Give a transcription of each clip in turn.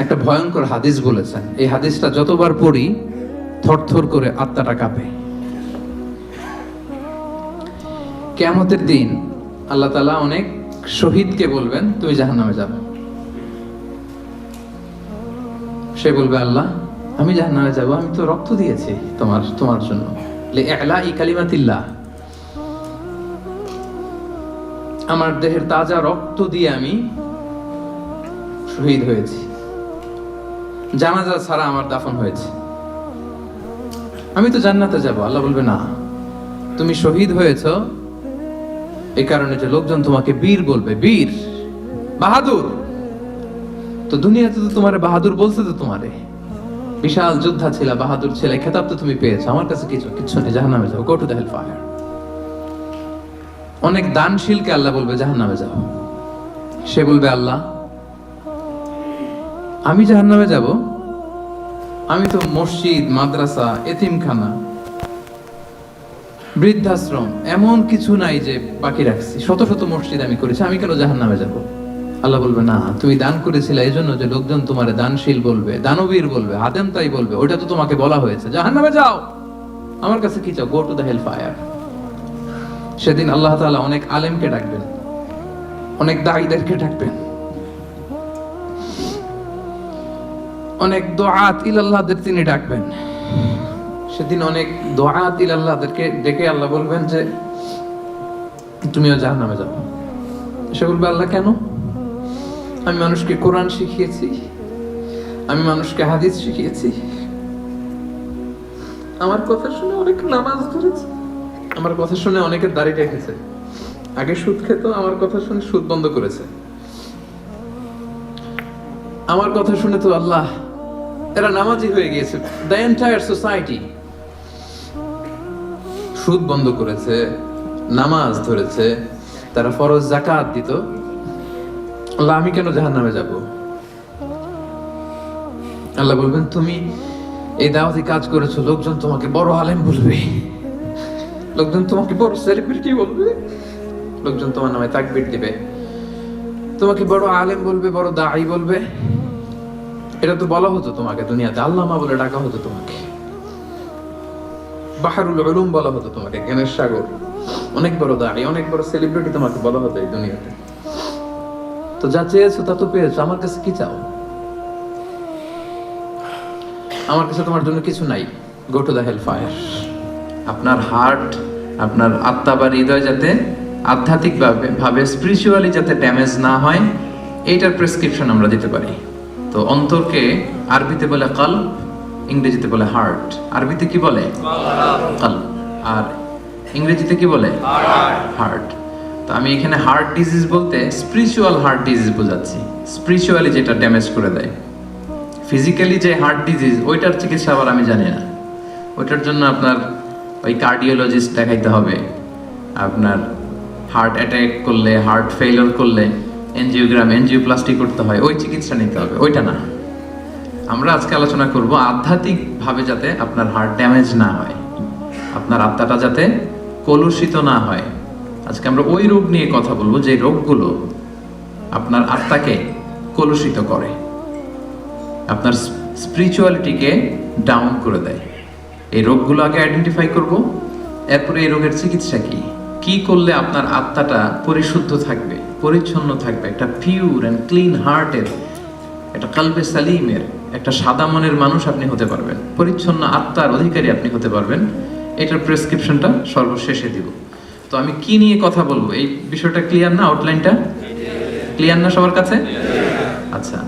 একটা ভয়ঙ্কর হাদিস বলেছেন। এই হাদিসটা যতবার পড়ি থরথর করে আত্মাটা কাঁপে। কিয়ামতের দিন আল্লাহ তাআলা অনেক শহীদকে বলবেন, তুমি জাহান্নামে যাবে। সে বলবে, আল্লাহ আমি জাহান্নামে যাব, আমি তো রক্ত দিয়েছি তোমার জন্য, লিইলাই কালিমাতিল্লাহ, আমার দেহের তাজা রক্ত দিয়ে আমি শহীদ হয়েছি, জানাজা ছাড়া আমার দাফন হয়েছে, আমি তো জান্নাতে যাব। আল্লাহ বলবে, না, তুমি শহীদ হয়েছ এই কারণে যে লোকজন তোমাকে বীর বলবে, বীর, বাহাদুর। তো দুনিয়াতে তো তোমারে বাহাদুর বলছে, তো তোমারে বিশাল যোদ্ধা ছিল, বাহাদুর ছিল, এই খেতাব তো তুমি পেয়েছো, আমার কাছে কিচ্ছু নেই, জাহান্নামে যাও, go to the hell fire. অনেক দানশীলকে আল্লাহ বলবে, জাহান্নামে যাও। সে বলবে, আল্লাহ আমি জাহান্নামে যাব, আমি তো মসজিদ, মাদ্রাসা, এতিমখানা, বৃদ্ধাশ্রম এমন কিছু নাই যে বাকি রাখছি, শত শত মসজিদ আমি করেছি, আমি কেন জাহান্নামে যাব? আল্লাহ বলবে, না, তুমি দান করেছিলে এই জন্য যে লোকজন তোমার দানশীল বলবে, দানবীর বলবে, হাতেম তাই বলবে, ওটা তো তোমাকে বলা হয়েছে, জাহান্নামে যাও, আমার কাছে কি চাও, go to the hell fire. সেদিন আল্লাহ তাআলা অনেক আলেমকে ডাকবেন, অনেক দাঈদেরকে ডাকবেন, অনেক দুআত ইলাল্লাহদের তিনি ডাকবেন। সেদিন অনেক দুআত ইলাল্লাহদেরকে ডেকে আল্লাহ বলবেন যে তুমিও জাহান্নামে যাও। সে বলবে, আল্লাহ কেন? আমি মানুষকে কোরআন শিখিয়েছি, আমি মানুষকে হাদিস শিখিয়েছি, আমার কথা শুনে অনেক নামাজ ধরেছে, আমার কথা শুনে অনেকের দাড়ি রেখেছে, আগে সুদ খেত, আমার কথা শুনে সুদ বন্ধ করেছে, আমার কথা শুনে তো আল্লাহ এরা নামাজি হয়ে গিয়েছে। দ্য এন্টায়ার সোসাইটি সুদ বন্ধ করেছে, নামাজ ধরেছে, তারা ফরজ যাকাত দিত, আল্লাহ আমি কেন জাহান্নামে যাব? আল্লাহ বলবেন, তুমি এই দাওয়াতি কাজ করেছো, লোকজন তোমাকে বড় আলেম বলবে, লোকজন তোমাকে বড় সেলিব্রিটি বলবে, লোকজন তোমার নামে তাকবীর দিবে, তোমাকে বড় আলেম বলবে, বড় দাঈ বলবে। এটা তো বলা হতো তোমাকে দুনিয়াতে, আল্লামা বলে ডাকা হতো তোমাকে, বাহরুল উলুম বলা হতো তোমাকে, জ্ঞানের সাগর, অনেক বড় দাঈ, অনেক বড় সেলিব্রিটি তোমাকে বলা হতো এই দুনিয়াতে। তো যা চেয়েছো তা তো পেয়েছো, আমার কাছে কি চাও? আমার কাছে তোমার জন্য কিছু নাই, go to the hell fire. আপনার হার্ট, আপনার আত্মা বা হৃদয় যাতে আধ্যাত্মিক ভাবে স্পিরিচুয়ালি যাতে ড্যামেজ না হয়, এইটার প্রেসক্রিপশন আমরা দিতে পারি। তো অন্তরকে আরবিতে বলে কলব, ইংরেজিতে বলে হার্ট। আরবিতে কি বলে? কলব। আর ইংরেজিতে কি বলে? হার্ট। তো আমি এখানে হার্ট ডিজিজ বলতে স্পিরিচুয়াল হার্ট ডিজিজ বোঝাচ্ছি, স্পিরিচুয়ালি যেটা ড্যামেজ করে দেয়। ফিজিক্যালি যে হার্ট ডিজিজ, ওইটার চিকিৎসা আবার আমি জানি না, ওইটার জন্য আপনার ওই কার্ডিওলজিস্ট দেখাইতে হবে, আপনার হার্ট অ্যাটাক করলে, হার্ট ফেইলিওর করলে এনজিওগ্রাম, এনজিওপ্লাস্টি করতে হয়, ওই চিকিৎসা নিতে হবে, ওইটা না। আমরা আজকে আলোচনা করব আধ্যাত্মিকভাবে যাতে আপনার হার্ট ড্যামেজ না হয়, আপনার আত্মাটা যাতে কলুষিত না হয়। আজকে আমরা ওই রোগ নিয়ে কথা বলবো যে রোগগুলো আপনার আত্মাকে কলুষিত করে, আপনার স্পিরিচুয়ালিটিকে ডাউন করে দেয়। এই রোগগুলো আগে আইডেন্টিফাই করব, এরপরে এই রোগের চিকিৎসা কি, কি করলে আপনার আত্মাটা পরিশুদ্ধ থাকবে, পরিচ্ছন্ন থাকবে, একটা পিওর অ্যান্ড ক্লিন হার্টের, একটা কালবে সালিমের, একটা সাদা মনের মানুষ আপনি হতে পারবেন, পরিচ্ছন্ন আত্মার অধিকারী আপনি হতে পারবেন। এটার প্রেসক্রিপশনটা সর্বশেষে দিব। তো আমি কি নিয়ে কথা বলবো, এই বিষয়টা ক্লিয়ার না? আউটলাইনটা ক্লিয়ার না সবার কাছে? আচ্ছা,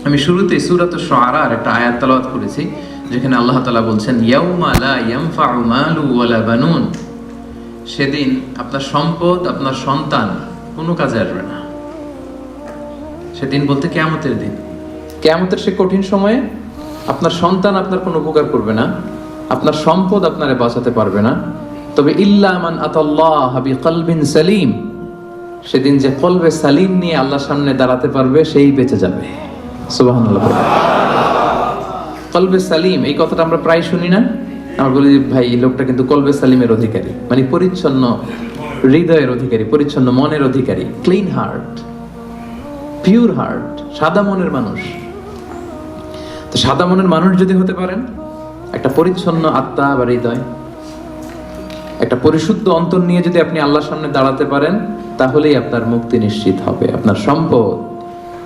আমি শুরুতেই সূরাতুশ শুআরার একটা আয়াত তেলাওয়াত করেছি, যেখানে আল্লাহ তাআলা বলছেন, ইয়াউমা লা ইয়ানফাউ মালু ওয়ালা বানুন, সেদিন আপনার সম্পদ, আপনার সন্তান কোনো কাজে আসবে না। সেদিন বলতে কিয়ামতের দিন, কিয়ামতের সে কঠিন সময়ে আপনার সন্তান আপনার কোনো উপকার করবে না, আপনার সম্পদ আপনারে বাঁচাতে পারবে না। তবে ইল্লা মান আতাল্লাহ বিকলবিন সালিম, সেদিন যে কলবে সালিম নিয়ে আল্লাহর সামনে দাঁড়াতে পারবে সেই বেঁচে যাবে। সুবহানাল্লাহ। কলবে সালিম, এই কথাটা আমরা প্রায় শুনি না? আমরা বলি, ভাই এই লোকটা কিন্তু কলবে সালিমের অধিকারী, মানে পরিচ্ছন্ন হৃদয়ের অধিকারী, পরিচ্ছন্ন মনের অধিকারী, ক্লিন হার্ট, পিওর হার্ট, সাদা মনের মানুষ। সাদা মনের মানুষ যদি হতে পারেন, একটা পরিচ্ছন্ন আত্মা বা হৃদয়, একটা পরিশুদ্ধ অন্তর নিয়ে যদি আপনি আল্লাহর সামনে দাঁড়াতে পারেন, তাহলেই আপনার মুক্তি নিশ্চিত হবে। আপনার সম্পদ,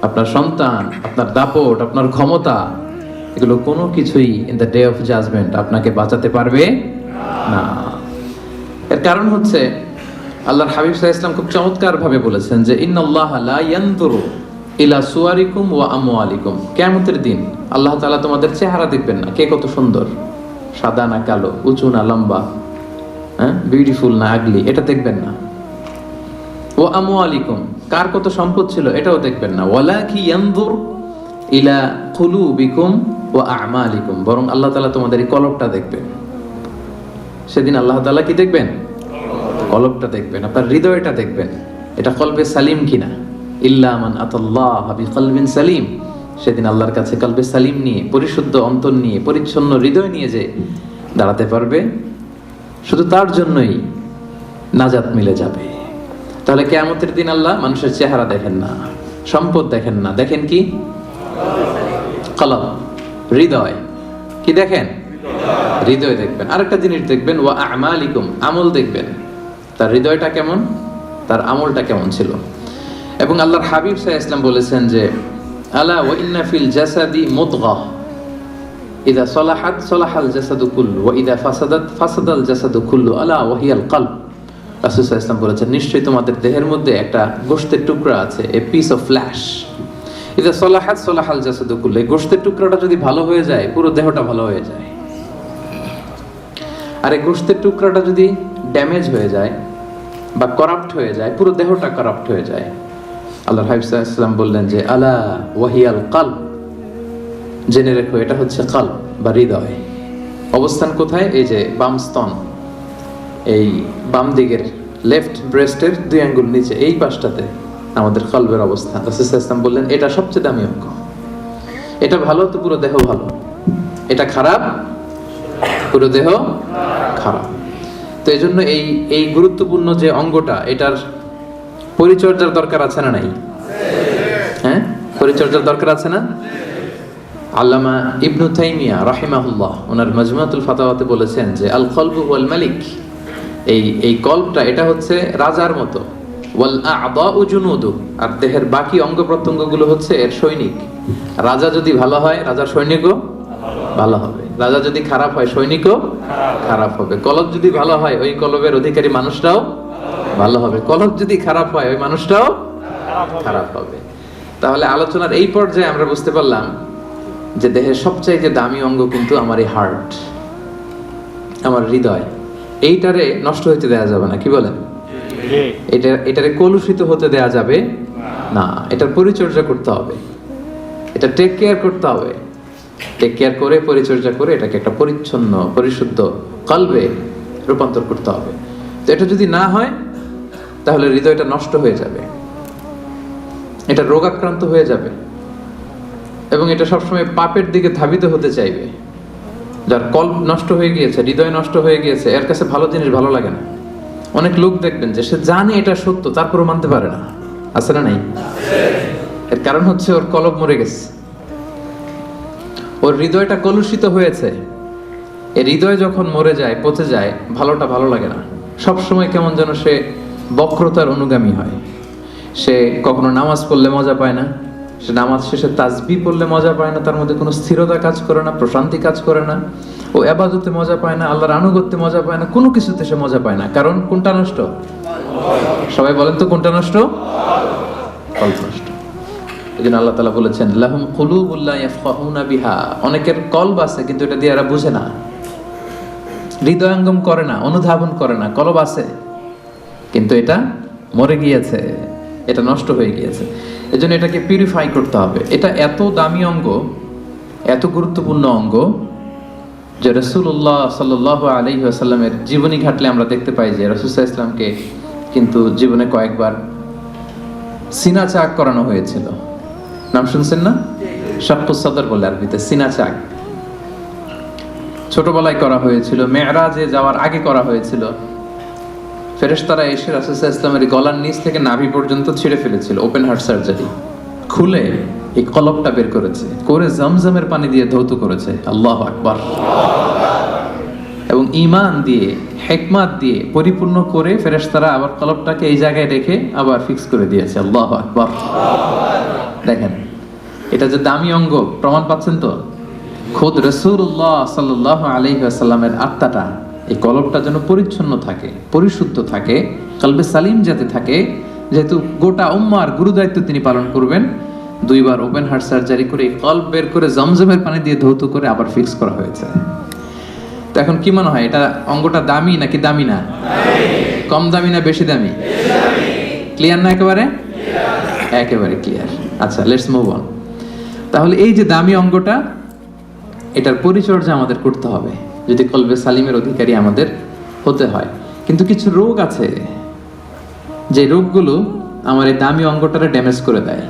আপনার সন্তান, আপনার দাপট, আপনার ক্ষমতা, এগুলো কোনো কিছুই in the day of judgement আপনাকে বাঁচাতে পারবে না। এর কারণ হচ্ছে আল্লাহর হাবিব সাল্লাল্লাহু আলাইহি ওয়াসাল্লাম খুব চমৎকার ভাবে বলেছেন যে ইন্নাল্লাহা লা ইয়ানজুরু ইলা সুওয়ারিকুম ওয়া আমওয়ালিকুম। কিয়ামতের দিন আল্লাহ তাআলা তোমাদের চেহারা দেখবেন না, কে কত সুন্দর, সাদা না কালো, উঁচু না লম্বা, বিউটিফুল না আগলি, এটা দেখবেন না। ওয়া আমওয়ালিকুম, কার কত সম্পদ ছিল এটাও দেখবেন না। ওয়ালাকি ইয়ানজুর ইলা কুলুবিকুম ওয়া আমালিকুম, বরং আল্লাহ তাআলা তোমাদের এই কলবটা দেখবেন। সেদিন আল্লাহ তাআলা কি দেখবেন? কলবটা দেখবেন, আপনার হৃদয়টা দেখবেন, এটা কলবে সালিম কিনা। ইল্লা মান আতাল্লাহ বিকলবিন সালিম, সেদিন আল্লাহর কাছে কলবে সালিম নিয়ে, পরিশুদ্ধ অন্তর নিয়ে, পরিচ্ছন্ন হৃদয় নিয়ে যে দাঁড়াতে পারবে, শুধু তার জন্যই নাজাত মিলে যাবে। তাহলে কিয়ামতের দিন আল্লাহ মানুষের চেহারা দেখেন না, সম্পদ দেখেন না, দেখেন কি? কলব, হৃদয়। কি দেখেন? হৃদয় দেখবেন। আরেকটা জিনিস দেখবেন, ওয়া আমালিকুম, আমল দেখবেন, তার হৃদয়টা কেমন, তার আমলটা কেমন ছিল। এবং আল্লাহর হাবিব সাল্লাল্লাহু আলাইহি ওয়াসাল্লাম বলেছেন যে আলা ওয়া ইন্না ফিল জাসাদি মুদগাহ ইযা সালাহাত সালাহাল জাসাদু কুল্লু ওয়া ইযা ফাসাদাত ফাসাদাল জাসাদু কুল্লু আলা ওয়া হিয়াল কলব। রাসূল সাল্লাল্লাহু আলাইহি ওয়াসাল্লাম বলেছেন, নিশ্চয়ই তোমাদের দেহের মধ্যে একটা গোশতের টুকরা আছে, এ পিস অফ ফ্ল্যাশ। ইযা সালাহাত সালাহাল জাসাদু কুল্লু, এই গোশতের টুকরাটা যদি ভালো হয়ে যায়, পুরো দেহটা ভালো হয়ে যায়। আর এই গোশতের টুকরাটা যদি ড্যামেজ হয়ে যায় বা করাপ্ট হয়ে যায়, পুরো দেহটা করাপ্ট হয়ে যায়। আল্লাহর হাবিব সাল্লাল্লাহু আলাইহি ওয়াসাল্লাম বললেন যে আলা ওয়াহিয়াল কলব, জেনে রেখো এটা হচ্ছে কলব বা হৃদয়। অবস্থান কোথায়? এই যে বাম স্তন, এই বাম দিকের লেফট ব্রেস্টের 2 আঙ্গুল নিচে এই পাশটাতে আমাদের কলবের অবস্থান। রাসূল সাল্লাল্লাহু আলাইহি ওয়াসাল্লাম বললেন এটা সবচেয়ে দামি অঙ্গ, এটা ভালো তো পুরো দেহ ভালো, এটা খারাপ পুরো দেহ খারাপ। তো এই জন্য এই গুরুত্বপূর্ণ যে অঙ্গটা, এটার পরিচর্যার দরকার আছে না নাই? হ্যাঁ, পরিচর্যার দরকার আছে না? আল্লামা ইবনু তাইমিয়া রাহিমাহুল্লাহ ওনার মাজমুআতুল ফাতাওয়াতে বলেছেন যে আল কলবু ওয়াল মালিক, এই কলবটা এটা হচ্ছে রাজার মতো, ওয়াল আ'দাউ জুনুদু, আর দেহের বাকি অঙ্গ প্রত্যঙ্গগুলো হচ্ছে এর সৈনিক। রাজা যদি ভালো হয়, রাজার সৈনিকও ভালো হবে। রাজা যদি খারাপ হয়, সৈনিকও খারাপ হবে। কলব যদি ভালো হয়, ওই কলবের অধিকারী মানুষটাও ভালো হবে। কলব যদি খারাপ হয়, ওই মানুষটাও খারাপ হবে। তাহলে আলোচনার এই পর্যায়ে আমরা বুঝতে পারলাম যে দেহের সবচাইতে দামি অঙ্গ কিন্তু আমার এই হার্ট, আমার হৃদয়। এইটারে নষ্ট হতে দেয়া যাবে না, কি বলেন? এটারে কলুষিত হতে দেয়া যাবে না। এটার পরিচর্যা করতে হবে, এটা টেক কেয়ার করতে হবে। টেক কেয়ার করে, পরিচর্যা করে এটাকে একটা পরিচ্ছন্ন পরিশুদ্ধ কলবে রূপান্তর করতে হবে। তো এটা যদি না হয়, তাহলে হৃদয়টা নষ্ট হয়ে যাবে, এটা রোগাক্রান্ত হয়ে যাবে, এবং এটা সবসময় পাপের দিকে ধাবিত হতে চাইবে। যার কল্প নষ্ট হয়ে গিয়েছে, হৃদয় নষ্ট হয়ে গিয়েছে, এর কাছে ভালো জিনিস ভালো লাগে না। অনেক লোক দেখবেন যে সে জানে এটা সত্য, তারপরও মানতে পারে না। আছে না নাই? এর কারণ হচ্ছে ওর কলব মরে গেছে, ওর হৃদয়টা কলুষিত হয়েছে। এই হৃদয় যখন মরে যায়, পচে যায়, ভালোটা ভালো লাগে না। সবসময় কেমন যেন সে বক্রতার অনুগামী হয়। সে কখনো নামাজ পড়লে মজা পায় না, সে নামাজ শেষে তাসবিহ পড়লে মজা পায় না, তার মধ্যে কোনো স্থিরতা কাজ করে না, প্রশান্তি কাজ করে না। ও ইবাদতে মজা পায় না, আল্লাহর আনুগত্যে মজা পায় না, কোনো কিছুতে সে মজা পায় না। কারণ কোনটা নষ্ট? সবাই বলেন তো কোনটা নষ্ট? কল্প নষ্ট। এই জন্য আল্লাহ তাআলা বলেছেন লাহুম কুলুবুল লা ইয়াফকাহুনা বিহা, অনেকের কলব আছে কিন্তু এটা দিয়ে এরা বুঝে না, হৃদয়ঙ্গম করে না, অনুধাবন করে না। কলব আছে কিন্তু এটা মরে গিয়েছে, এটা নষ্ট হয়ে গিয়েছে। এজন্য এটাকে পিউরিফাই করতে হবে। এটা এত দামি অঙ্গ, এত গুরুত্বপূর্ণ অঙ্গ যে রাসূলুল্লাহ সাল্লাল্লাহু আলাইহি ওয়াসাল্লামের জীবনী ঘাটলে আমরা দেখতে পাই যে রাসূল সাল্লাল্লাহু আলাইহি ওয়াসাল্লামকে কিন্তু জীবনে কয়েকবার সিনা চাক করানো হয়েছিল। নাম শুনছেন না? শাক্কুস সাদর বলে আরবিতে, সিনা চাক। ছোটবেলায় করা হয়েছিল, মেরাজে যাওয়ার আগে করা হয়েছিল। ফেরেশতারা এসে রাসূল সাল্লাল্লাহু আলাইহি ওয়াসাল্লামের গলার নিচ থেকে নাভি পর্যন্ত ছিঁড়ে ফেলেছিল, ওপেন হার্ট সার্জারি খুলে এই কলবটা বের করেছে, করে জমজমের পানি দিয়ে ধৌত করেছে। আল্লাহু আকবার। এবং ঈমান দিয়ে, হিকমত দিয়ে পরিপূর্ণ করে ফেরেশতারা আবার কলবটাকে এই জায়গায় রেখে আবার ফিক্স করে দিয়েছে। আল্লাহু আকবার। দেখেন, এটা যে দামি অঙ্গ, প্রমাণ পাচ্ছেন তো? খোদ রাসূলুল্লাহ সাল্লাল্লাহু আলাইহি ওয়াসাল্লামের আত্মাটা, এই কলবটা যেন পরিচ্ছন্ন থাকে, পরিশুদ্ধ থাকে, কলবে সালিম যাতে থাকে, যেহেতু গোটা উম্মার গুরুদায়িত্ব তিনি পালন করবেন, 2 বার ওপেন হার্ট সার্জারি করে এই কলব বের করে জমজমের পানি দিয়ে ধৌত করে আবার ফিক্স করা হয়েছে। তো এখন কি মনে হয়, এটা অঙ্গটা দামি নাকি দামি না? কম দামি না বেশি দামি? ক্লিয়ার না একেবারে? একেবারে ক্লিয়ার। আচ্ছা, লেটস মুভ অন। তাহলে এই যে দামি অঙ্গটা, এটার পরিচর্যা আমাদের করতে হবে যদি কলবে সালিমের অধিকারী আমাদের হতে হয়। কিন্তু কিছু রোগ আছে, যে রোগগুলো আমার এই দামি অঙ্গটারে ড্যামেজ করে দেয়,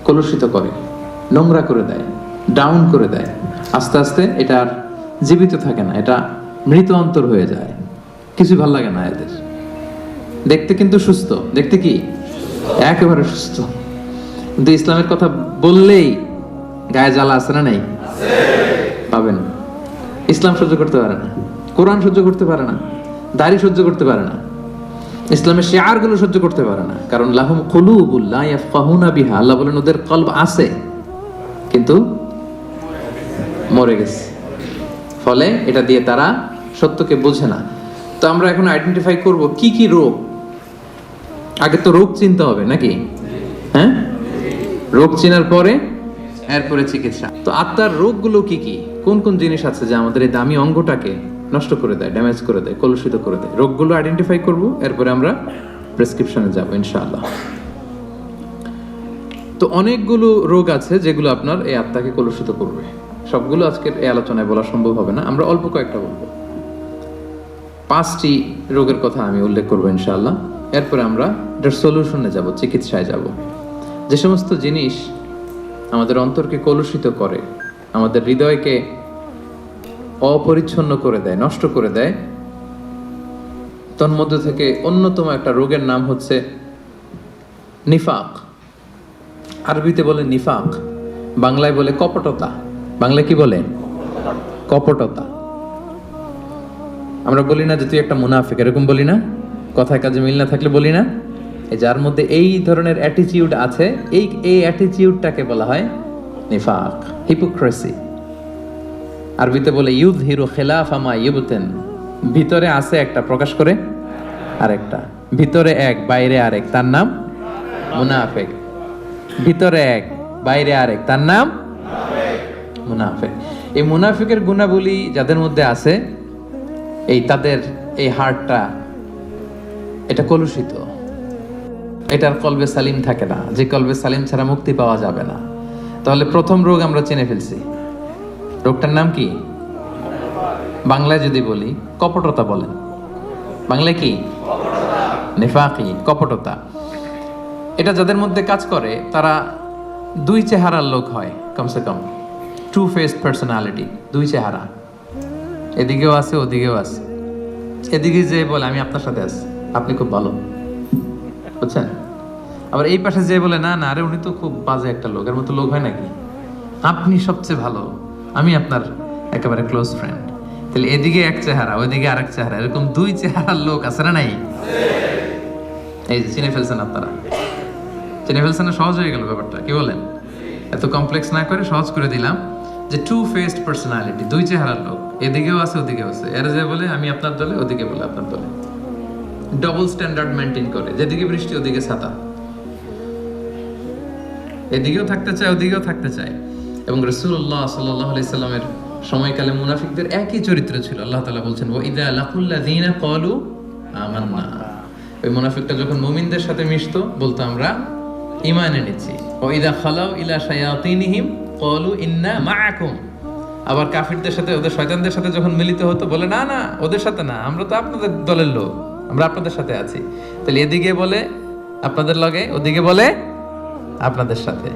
কলুষিত করে, নোংরা করে দেয়, ডাউন করে দেয়। আস্তে আস্তে এটা আর জীবিত থাকে না, এটা মৃত অন্তর হয়ে যায়। কিছু ভাল লাগে না এদের। দেখতে কিন্তু সুস্থ, দেখতে কি একেবারে সুস্থ, কিন্তু ইসলামের কথা বললেই গায়ে জ্বালা আছে না? নেই? পাবেন। ইসলাম সহ্য করতে পারে না, কোরআন সহ্য করতে পারে না, দাড়ি সহ্য করতে পারে না, ইসলামের শিআরগুলো সহ্য করতে পারে না। কারণ লাহুম কুলুবুল লা ইয়াফকাহুনা বিহা, আল্লাহ বলেন ওদের কলব আছে কিন্তু মরে গেছে, ফলে এটা দিয়ে তারা সত্যকে বোঝে না। তো আমরা এখন আইডেন্টিফাই করব কি কি রোগ। আগে তো রোগ চিনতে হবে নাকি? হ্যাঁ, রোগ চেনার পরে এরপরে চিকিৎসা। তো আত্মার রোগগুলো কি কি, কোন কোন জিনিস আছে যা আমাদের এই দামি অঙ্গটাকে নষ্ট করে দেয়, ড্যামেজ করে দেয়, কলুষিত করে দেয়? রোগগুলো আইডেন্টিফাই করব, এরপরে আমরা প্রেসক্রিপশনে যাব ইনশাআল্লাহ। তো অনেকগুলো রোগ আছে যেগুলো আপনার এই আত্মাকে কলুষিত করবে। সবগুলো আজকের এই আলোচনায় বলা সম্ভব হবে না, আমরা অল্প কয়েকটা বলবো। 5টি রোগের কথা আমি উল্লেখ করবো ইনশাআল্লাহ। এরপরে আমরা এটার সলিউশনে যাব, চিকিৎসায় যাব। যে সমস্ত জিনিস আমাদের অন্তরকে কলুষিত করে, আমাদের হৃদয়কে অপরিচ্ছন্ন করে দেয়, নষ্ট করে দেয়, তন্মধ্য থেকে অন্যতম একটা রোগের নাম হচ্ছে নিফাক। আরবিতে বলে নিফাক, বাংলায় বলে কপটতা। বাংলায় কি বলে? কপটতা। আমরা বলি না যে তুই একটা মুনাফিক, এরকম বলি না? কথায় কাজে মিল না থাকলে বলি না? যার মধ্যে এই ধরনের অ্যাটিটিউড আছে, এই অ্যাটিটিউডটাকে বলা হয় নিফাক, হিপোক্রেসি। আরবিতে বলে ইউযহিরু খিলাফা মা ইউবতিন, ভিতরে আছে একটা, প্রকাশ করে আরেকটা। ভিতরে এক, বাইরে আরেক, তার নাম মুনাফিক। ভিতরে এক, বাইরে আরেক, তার নাম মুনাফিক। এই মুনাফিকের গুণাবলী যাদের মধ্যে আছে, তাদের এই হার্টটা এটা কলুষিত, এটার কলবে সালিম থাকে না, যে কলবে সালিম ছাড়া মুক্তি পাওয়া যাবে না। তাহলে প্রথম রোগ আমরা চিনে ফেলছি। রোগটার নাম কি? বাংলায় যদি বলি কপটতা বলেন। বাংলায় কি? নিফাকি, কপটতা। এটা যাদের মধ্যে কাজ করে তারা 2 চেহারার লোক হয়, কমসে কম 2 faced পার্সোনালিটি, 2 চেহারা, এদিকেও আছে ওদিকেও আছে। এদিকে যে বলে আমি আপনার সাথে আছি, আপনি খুব ভালো, বুঝছেন? আবার এই পাশে যে বলে না না, আরে উনি তো খুব বাজে একটা লোক, এর মতো লোক হয় নাকি? আপনি সবচেয়ে ভালো, আমি আপনার একেবারে ক্লোজ ফ্রেন্ড। তাহলে এদিকে এক চেহারা, ওইদিকে আরেক চেহারা, এরকম 2 চেহারার লোক আছে না নাই? এই যে চিনে ফেলছেন আপনারা, চিনে ফেলছেন না? সহজ হয়ে গেল ব্যাপারটা, কি বলেন? এত কমপ্লেক্স না করে সহজ করে দিলাম যে 2 faced পার্সোনালিটি, 2 চেহারার লোক, এদিকেও আছে ওদিকেও আছে। এর যে বলে আমি আপনার দলে, ওদিকে বলে আপনার দলে, ডবল স্ট্যান্ডার্ড মেনটেন করে, যেদিকে বৃষ্টি ওদিকে ছাতা, এদিকেও থাকতে চায় ওদিকেও থাকতে চায়। এবং রাসূলুল্লাহ সাল্লাল্লাহু আলাইহি সাল্লামের সময়কালে মুনাফিকদের একই চরিত্র ছিল। আল্লাহ তাআলা বলছেন ওয়া ইযা লাকুল্লাযিনা ক্বালু আমান্না, ওই মুনাফিকটা যখন মুমিনদের সাথে মিশতো বলতো আমরা ঈমান এনেছি। ওয়া ইযা খালাউ ইলা শায়াতিনহিম ক্বালু ইন্না মাআকুম, আবার কাফিরদের সাথে, ওদের শয়তানদের সাথে যখন মিলিত হতো বলে না না, ওদের সাথে না, আমরা তো আপনাদের দলের লোক, আমরা আপনাদের সাথে আছি। তাহলে এদিকে বলে আপনাদের লগে, ওদিকে বলে আপনাদের সাথে।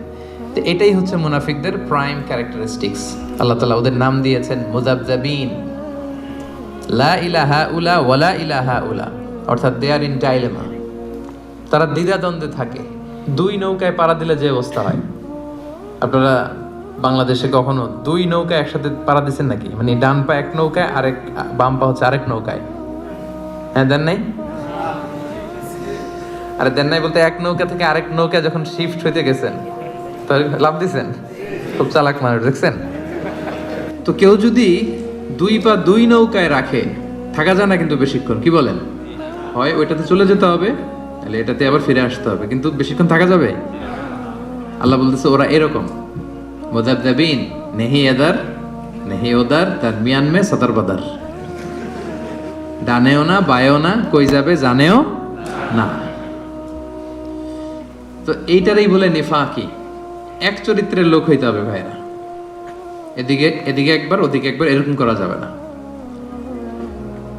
তো এটাই হচ্ছে মুনাফিকদের প্রাইম ক্যারেক্টারিস্টিক্স। আল্লাহ তাআলা ওদের নাম দিয়েছেন মুযাবযাবিন, লা ইলাহা উলা ওয়ালা ইলাহা উলা, অর্থাৎ দে আর ইন ডাইলেমা, তারা দ্বিধাদ্বন্দ্বে থাকে। দুই নৌকায় পাড়া দিলে যে অবস্থা হয়, আপনারা বাংলাদেশে কখনো দুই নৌকা একসাথে পাড়া দিচ্ছেন নাকি? মানে ডান পা এক নৌকায়, আরেক বাম পা হচ্ছে আরেক নৌকায়। হ্যাঁ, দেন নাই? আরে দেন নাই বলতে, এক নৌকা থেকে আরেক নৌকা যখন শিফট হইতে গেছেন তাহলে লাভ দিছেন। খুব চালাক মানুষ, দেখছেন তো। কেউ যদি দুই পা দুই নৌকায় রাখে, থাকা যায় না কিন্তু বেশিক্ষণ, কি বলেন? হয় ওইটাতে চলে যেতে হবে, তাহলে এটাতে আবার ফিরে আসতে হবে, কিন্তু বেশিক্ষণ থাকা যাবে? আল্লাহ বলতেছে ওরা এরকম মুযাবযাবিন, নেহি এদার নেহি ওদার, তার মিয়ান মে সদর বদর, ডানেও না বায়েও না, কই যাবে জানেও না। তো এইটারই বলে নিফাকি। এক চরিত্রের লোক হইতে হবে ভাইরা, এদিকে এদিকে একবার ওদিকে একবার, এরকম করা যাবে না।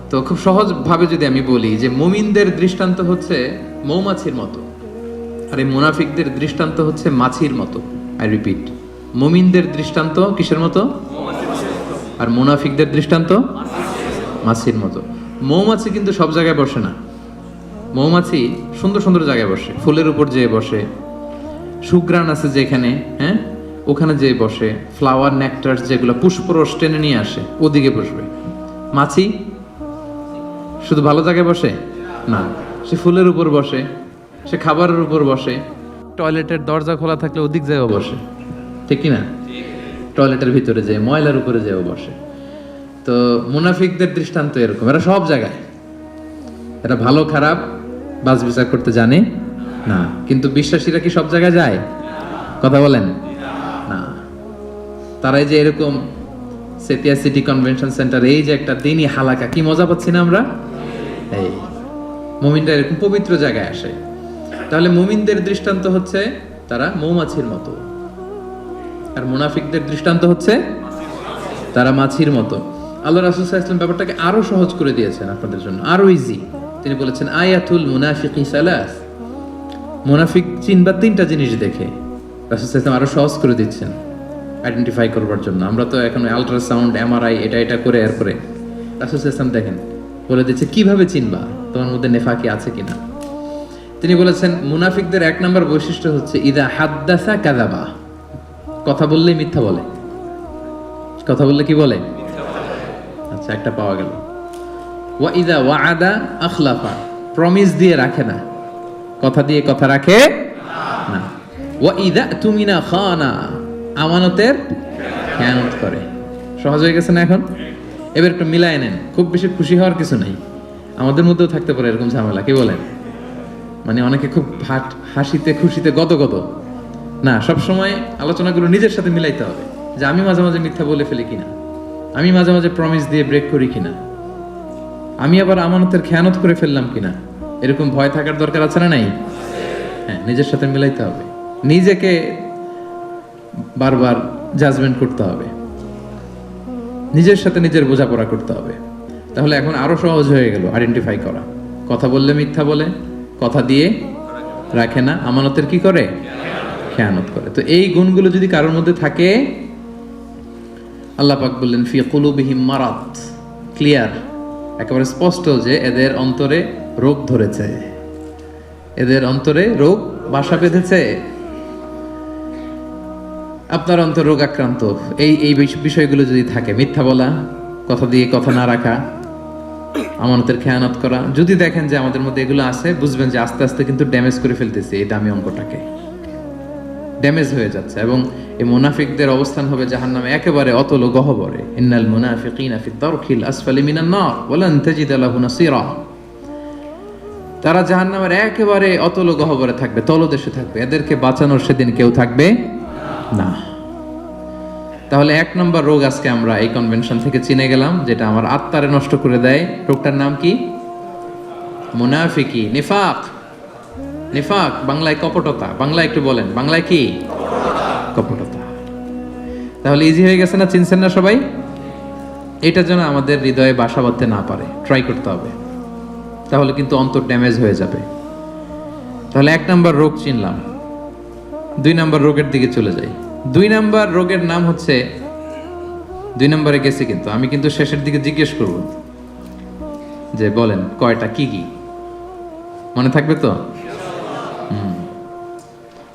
তো খুব সহজ ভাবে যদি আমি বলি যে মুমিনদের দৃষ্টান্ত হচ্ছে মৌমাছির মতো, আর এই মুনাফিকদের দৃষ্টান্ত হচ্ছে মাছির মতো। আই রিপিট, মুমিনদের দৃষ্টান্ত কিসের মতো? আর মুনাফিকদের দৃষ্টান্ত মাছির মতো। মৌমাছি কিন্তু সব জায়গায় বসে না। মৌমাছি সুন্দর সুন্দর জায়গায় বসে, ফুলের উপর যেয়ে বসে, সুঘ্রাণ আছে যেখানে, হ্যাঁ ওখানে যেয়ে বসে, ফ্লাওয়ার নেকটার যেগুলো পুষ্পরস টেনে নিয়ে আসে ওদিকে বসবে। মাছি শুধু ভালো জায়গায় বসে না, সে ফুলের উপর বসে, সে খাবারের উপর বসে, টয়লেটের দরজা খোলা থাকলে ওদিক যেও বসে, ঠিক কি না? টয়লেটের ভিতরে যে ময়লার উপরে যেও বসে। তো মুনাফিকদের দৃষ্টান্ত এরকম, এরা সব জায়গায়, এরা ভালো খারাপ বাছ বিচার করতে জানে না। কিন্তু বিশ্বাসীরা কি সব জায়গায় যায়? কথা বলেন না। তারাই যে এরকম সেতিয়া সিটি কনভেনশন সেন্টার, এই যে একটা দিনই হালাকা, কি মজা পাচ্ছি না আমরা। এই মুমিনরা এরকম পবিত্র জায়গায় আসে। তাহলে মুমিনদের দৃষ্টান্ত হচ্ছে তারা মৌমাছির মতো, আর মুনাফিকদের দৃষ্টান্ত হচ্ছে তারা মাছির মতো। আল্লাহ রাসূল সাল্লাল্লাহু আলাইহি ওয়াসাল্লাম ব্যাপারটাকে আরো সহজ করে দিয়েছেন আপনাদের জন্য, আরো ইজি। তিনি বলেছেন আয়াতুল মুনাফিকি সালাস, মুনাফিক চিনবা তিনটা জিনিস দেখে। রাসূল সাল্লাল্লাহু আলাইহি ওয়াসাল্লাম আরো সহজ করে দিচ্ছেন আইডেন্টিফাই করবার জন্য। আমরা তো এখন আল্ট্রাসাউন্ড, এমআরআই, এটা করে এরপরে রাসূল সাল্লাল্লাহু আলাইহি ওয়াসাল্লাম দেখেন বলে দিচ্ছে কিভাবে চিনবা তোমার মধ্যে নেফাকি আছে কিনা। তিনি বলেছেন মুনাফিকদের এক নম্বর বৈশিষ্ট্য হচ্ছে ইদা হাদ্দাসা কাযাবা, কথা বললেই মিথ্যা বলে। কথা বললে কি বলে? আচ্ছা, একটা পাওয়া গেল। ওয়া ইদা ওয়াআদা আখলাফা, প্রমিস দিয়ে রাখে না, কথা দিয়ে কথা রাখে না। ওয়া ইদা তুমিনা খানা, আমানতের খেয়ানত করে। সহজ হয়ে গেছে না এখন? এবার একটু মিলায় নেন, খুব বেশি খুশি হওয়ার কিছু নাই। আমাদের মধ্যেও থাকতে পারে এরকম ঝামেলা, কি বলেন? মানে অনেকে খুব হাসিতে খুশিতে গদগদ না, সবসময় আলোচনাগুলো নিজের সাথে মিলাইতে হবে, যে আমি মাঝে মাঝে মিথ্যা বলে ফেলি কিনা, আমি মাঝে মাঝে প্রমিস দিয়ে ব্রেক করি কিনা, আমি আবার আমানতের খেয়ানত করে ফেললাম কিনা। এরকম ভয় থাকার দরকার আছে না নাই? হ্যাঁ, নিজের সাথে মিলাইতে হবে, নিজেকে বারবার জাজমেন্ট করতে হবে, নিজের সাথে নিজের বোঝাপড়া করতে হবে। তাহলে এখন আরো সহজ হয়ে গেল আইডেন্টিফাই করা। কথা বললে মিথ্যা বলে, কথা দিয়ে রাখে না, আমানতের কি করে? খেয়ানত করে। তো এই গুণগুলো যদি কারোর মধ্যে থাকে, আল্লাহ পাক বললেন ফি কুলুবিহিম মারাদ, ক্লিয়ার, একেবারে স্পষ্ট যে এদের অন্তরে রোগ ধরেছে, এদের অন্তরে রোগ বাসা বেঁধেছে। আপনার অন্তর রোগ আক্রান্ত, এই বিষয়গুলো যদি থাকে, মিথ্যা বলা, কথা দিয়ে কথা না রাখা, আমানতের খেয়ানত করা, যদি দেখেন যে আমাদের মধ্যে এগুলো আছে, বুঝবেন যে আস্তে আস্তে কিন্তু ড্যামেজ করে ফেলতেছে এই দামি অঙ্কটাকে, ড্যামেজ হয়ে যাচ্ছে। এবং এই মুনাফিকদের অবস্থান হবে জাহান্নামে একেবারে অতল গহ্বরে। ইন্নাল মুনাফিকিনা ফি দারকিল আসফালি মিনান নার ওয়া লান তাজিদা লাহু নাসীরা, তারা জাহান্নামের একেবারে অতল গহ্বরে থাকবে, তলদেশে থাকবে, এদেরকে বাঁচানোর সেদিন কেউ থাকবে না। তাহলে এক নম্বর রোগ আজকে আমরা এই কনভেনশন থেকে চিনে গেলাম, যেটা আমার আত্মারে নষ্ট করে দেয়। রোগটার নাম কি? মুনাফিকি, নিফাক। নিফাক বাংলায় কপটতা। বাংলায় একটু বলেন, বাংলায় কি? কপটতা। তাহলে ইজি হয়ে গেছে না? চিনছেন না সবাই? এটা যেন আমাদের হৃদয়ে বাসা বাঁধতে না পারে, ট্রাই করতে হবে, তাহলে কিন্তু অন্তর ড্যামেজ হয়ে যাবে। তাহলে এক নাম্বার রোগ চিনলাম, দুই নাম্বার রোগের দিকে চলে যাই। দুই নাম্বার রোগের নাম হচ্ছে, দুই নাম্বারে গেছি কিন্তু আমি কিন্তু শেষের দিকে জিজ্ঞেস করব যে বলেন কয়টা, কি কি মনে থাকবে তো?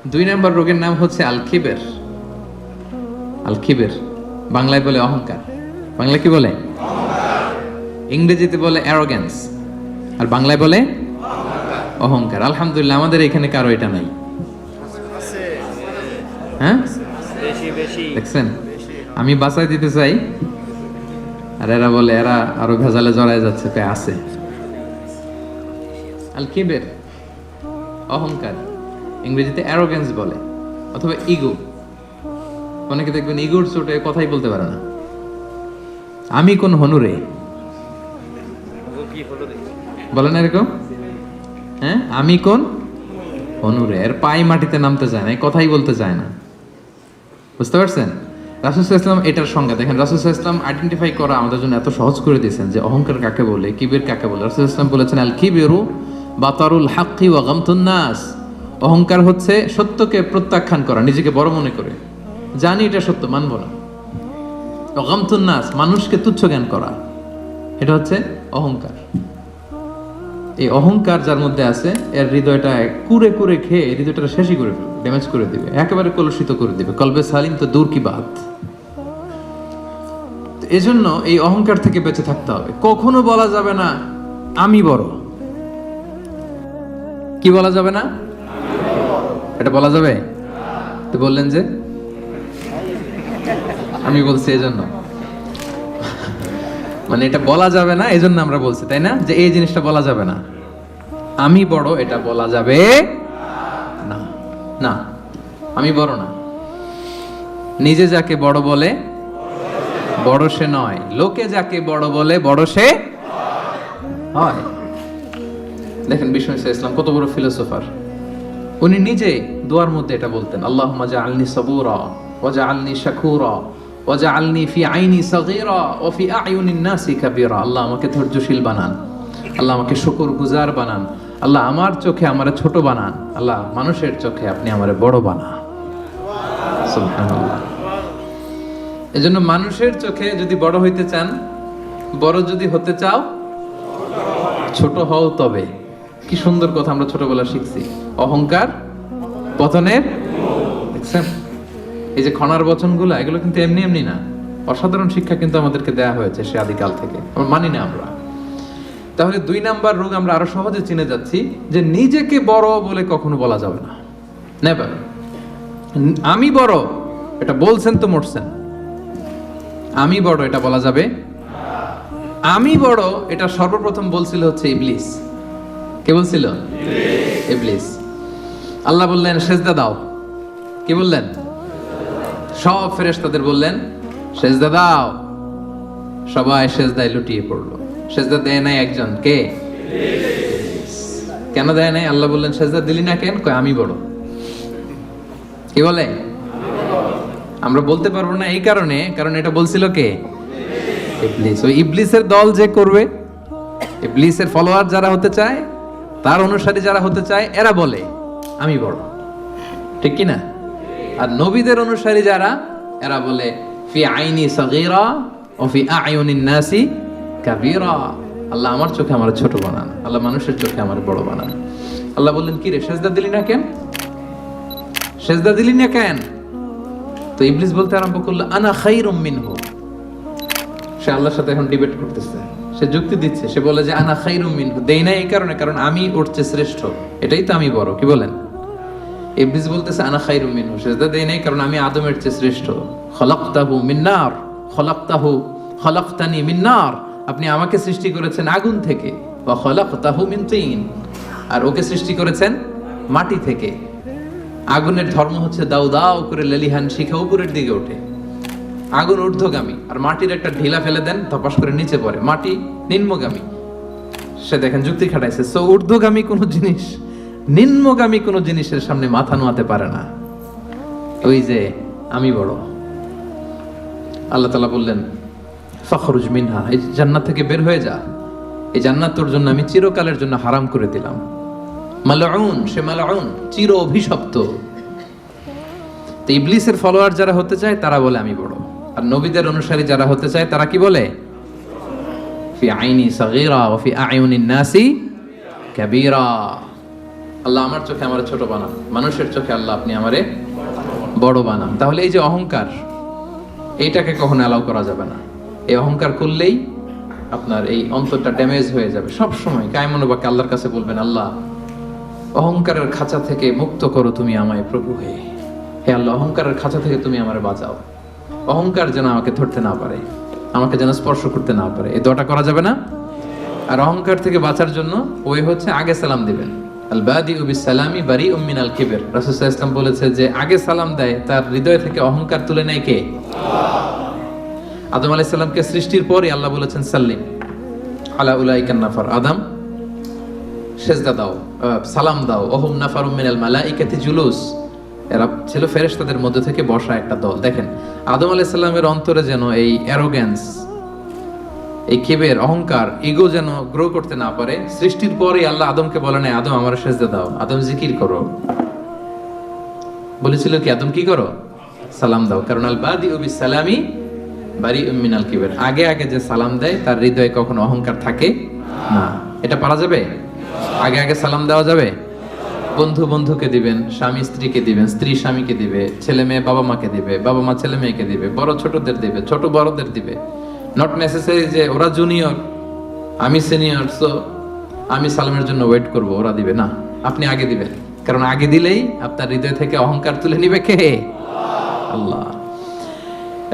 2 নম্বর রোগের নাম হচ্ছে আল কিবের। আল কিবের বাংলায় বলে অহংকার। বাংলা কি বলে? ইংরেজিতে বলে অ্যারোগ্যান্স, আর বাংলায় বলে অহংকার। আলহামদুলিল্লাহ আমাদের এখানে কারো এটা নাই। হ্যাঁ, দেখছেন, আমি বাঁচাই দিতে চাই আর এরা বলে এরা আরো ভেজালে জড়ায় যাচ্ছে, আছে। আল কিবের অহংকার, ইংরেজিতে অ্যারোগ্যান্স বলে, অথবা ইগো। অনেকে দেখবেন ইগোর চোটে কথাই বলতে পারে না। আমি কোন হনুরে বলে না এরকম? হ্যাঁ, আমি কোন হনুরে, এর পায়ে মাটিতে নামতে চায় না, কথাই বলতে চায় না। বুঝতে পারছেন? রাসূল সাল্লাল্লাহু আলাইহি ওয়াসাল্লাম এটার সংজ্ঞা দেখেন। রাসূল সাল্লাল্লাহু আলাইহি ওয়াসাল্লাম আইডেন্টিফাই করা আমাদের জন্য এত সহজ করে দিয়েছেন যে অহংকার কাকে বলে, কিবির কাকে বলে। রাসূল সাল্লাল্লাহু আলাইহি ওয়াসাল্লাম বলেছেন আল কিবিরু বাতারুল হাক্কি ওয়া গামতুন নাস। অহংকার হচ্ছে সত্যকে প্রত্যাখ্যান করা, নিজেকে বড় মনে করে, জানি এটা সত্য মানব না। ওয়া গামতুন নাস, মানুষকে তুচ্ছ জ্ঞান করা, এটা হচ্ছে অহংকার। এই অহংকার যার মধ্যে আছে এর হৃদয়টা কুরে কুরে খেয়ে হৃদয়টা শেষই করে ফেলবে, ড্যামেজ করে দিবে, একেবারে কলুষিত করে দিবে। কলবে সালিম তো দূর কি বাত। এজন্য এই অহংকার থেকে বেঁচে থাকতে হবে। কখনো বলা যাবে না আমি বড়। কি বলা যাবে না? এটা বলা যাবে? তো বললেন যে আমি বলছি এজন্য, মানে এটা বলা যাবে না এজন্য আমরা বলছি, তাই না? যে এই জিনিসটা বলা যাবে না, আমি বড়, এটা বলা যাবে না। না, আমি বড় না। নিজে যাকে বড় বলে বড় সে নয়, লোকে যাকে বড় বলে বড় সে হয়। দেখেন বিষ্ণু ইসলাম কত বড় ফিলোসোফার। উনি নিজে দোয়ার মধ্যে এটা বলতেন, আল্লাহুম্মা জাআলনি সাবুরা ওয়া জাআলনি শাকুরা ওয়া জাআলনি ফি আইনি সাগীরা ওয়া ফি আ'য়ুনিন নাসি কাবীরা। আল্লাহ আমাকে ধৈর্যশীল বানান, আল্লাহ আমাকে শুকরগুজার বানান, আল্লাহ আমার চোখে আমারে ছোট বানান, আল্লাহ মানুষের চোখে আপনি আমারে বড় বানান। সুবহানাল্লাহ। এজন্য মানুষের চোখে যদি বড় হইতে চান, বড় যদি হতে চাও, ছোট হও তবে। কি সুন্দর কথা আমরা ছোটবেলা শিখছি, অহংকার পতনের। দেখছেন এই যে খনার বচনগুলো, এগুলো কিন্তু এমনি এমনি না, অসাধারণ শিক্ষা কিন্তু আমাদেরকে দেয়া হয়েছে সে আদিকাল থেকে, আমরা মানি না আমরা। তাহলে 2 নাম্বার রোগ আমরা আরো সহজে চিনে যাচ্ছি, যে নিজেকে বড় বলে কখনো বলা যাবে না, নেভার। আমি বড় এটা বলছেন তো মরছেন, আমি বড় এটা বলা যাবে। আমি বড় এটা সর্বপ্রথম বলছিল হচ্ছে ইবলিস। কে বলছিল? ইবলিস। আল্লাহ বললেন সেজদা দাও, কি বললেন? সব ফেরেশতাদের বললেন সেজদা দাও, সবাই সেজদায় লুটিয়ে পড়লো। সেজদা দেয় নাই একজন, কে? ইবলিস। কেন দেয় নাই? আল্লাহ বললেন সেজদা দিলি না কেন? কয় আমি বড়। কি বলে? আমরা বলতে পারবো না এই কারণে, কারণ এটা বলছিল কে? ইবলিস। ওই ইবলিসের দল যে করবে, ইবলিসের ফলোয়ার যারা হতে চায়, তার অনুসারী যারা হতে চায়, এরা বলে আমি বড়, ঠিক কি না? আর নবীদের অনুসারী যারা, এরা বলে ফি আইনি সাগীরা ও ফি আ'য়ুনিন নাসি কাবীরা। আল্লাহ আমার চোখে আমার ছোট বানান, আল্লাহ মানুষের চোখে আমার বড় বানান। আল্লাহ বললেন কি রে, সেজদা দিলি না কেন? সেজদা দিলি না কেন? তো ইবলিস বলতে আরম্ভ করলো আনা খায়রুম মিনহু। সে আল্লাহর সাথে এখন ডিবেট করতেছে, সে যুক্তি দিচ্ছে। সে বলে যে আনা খায়রুম মিনহু, দেই না এই কারণে, কারণ আমি ওর চেয়ে শ্রেষ্ঠ, এটাই তো আমি বড়। কি বলেন? ইবলিস বলতেছে আনা খায়রুম মিনহু, সেজদা দেই নাই কারণ আমি আদমের চেয়ে শ্রেষ্ঠ। খলাকতাহু মিন নার, খলাকতানি মিন নার, আপনি আমাকে সৃষ্টি করেছেন আগুন থেকে। ওয়া খলাকতাহু মিন তিন, আর ওকে সৃষ্টি করেছেন মাটি থেকে। আগুনের ধর্ম হচ্ছে দাউ দাউ করে লেলিহান শিখা উপরের দিকে ওঠে, আগুন ঊর্ধ্বগামী। আর মাটির একটা ঢিলা ফেলে দেন, ধপাস করে নিচে পড়ে, মাটি নিম্নগামী। সে দেখেন যুক্তি খাটাইছে। সো ঊর্ধ্বগামী কোনো জিনিস নিম্নগামী কোনো জিনিসের সামনে মাথা নোয়াতে পারে না। ওই যে আমি বড়। আল্লাহ তাআলা বললেন ফাখরুজ মিনহা, এই জান্নাত থেকে বের হয়ে যা, এই জান্নাত তোর জন্য আমি চিরকালের জন্য হারাম করে দিলাম। মালউন, সে মালউন, চির অভিশপ্ত। তো ইবলিসের ফলোয়ার যারা হতে চায় তারা বলে আমি বড়, আর নবীদের অনুসারী যারা হতে চায় তারা কি বলে? ফি আইনি সাগীরা ওয়া ফি আ'য়ুনিন নাসি কাবীরা। আল্লাহ আমার চোখে আমার ছোট বানান, মানুষের চোখে আল্লাহ আপনি আমারে বড় বানান। তাহলে এই যে অহংকার, এইটাকে কখনো অ্যালাউ করা যাবে না। এই অহংকার করলেই আপনার এই অন্তরটা ড্যামেজ হয়ে যাবে। সব সময় কায়মনোবাক্যে আল্লাহর কাছে বলবেন, আল্লাহ অহংকারের খাঁচা থেকে মুক্ত করো তুমি আমায় প্রভু হে। হে আল্লাহ, অহংকারের খাঁচা থেকে তুমি আমারে বাঁচাও। অহংকার যেন আমাকে ধরতে না পারে, আমাকে যেন স্পর্শ করতে না পারে। এই দোয়াটা করা যাবে না। আর অহংকার থেকে বাঁচার জন্য ওই হচ্ছে আগে সালাম দিবেন। আল বাদিউ বিস সালামি বারিউম মিনাল কিবর। রাসূল সাল্লাল্লাহু আলাইহি ওয়াসাল্লাম বলেছে যে আগে সালাম দেয় তার হৃদয় থেকে অহংকার তুলে নেয় কে? আদম আলাইহিস সালামকে সৃষ্টির পরই আল্লাহ বলেছেন সাল্লিম আলা উলাইকান নাফার, আদম সেজদা দাও, সালাম দাও। ওহুম নাফারুম মিনাল মালাইকাতি জুলুস, এরা ছিল ফেরেশতাদের মধ্যে থেকে বসা একটা দল। দেখেন আদম আলাইহিস সালামের অন্তরে যেন এই অ্যারোগ্যান্স, এই কিবের, অহংকার, ইগো যেন গ্রো করতে না পারে। সৃষ্টির পরে আল্লাহ আদমকে বলে নাই আদম আমার সেজদা দাও, আদম জিকির করো। বলেছিল কি আদম কি করো? সালাম দাও। কারণ আল বাদিউ বিস সালামি বারিউম মিনাল কিবর, আগে আগে যে সালাম দেয় তার হৃদয়ে কখনো অহংকার থাকে না। এটা পারা যাবে? আগে আগে সালাম দেওয়া যাবে? বন্ধু বন্ধুকে দিবেন, স্বামী স্ত্রীকে দিবেন, স্ত্রী স্বামীকে দিবে, ছেলে মেয়ে বাবা মাকে দিবে, বাবা মা ছেলে মেয়েকে দিবে, বড় ছোটদের দিবে, ছোট বড়দের দিবে। নট নেসেসারি যে ওরা জুনিয়র আমি সিনিয়র, সো আমি সালামের জন্য ওয়েট করব, ওরা দিবে না। আপনি আগে দিবেন, কারণ আগে দিলেই আপনার হৃদয় থেকে অহংকার তুলে নিবে কে? আল্লাহ।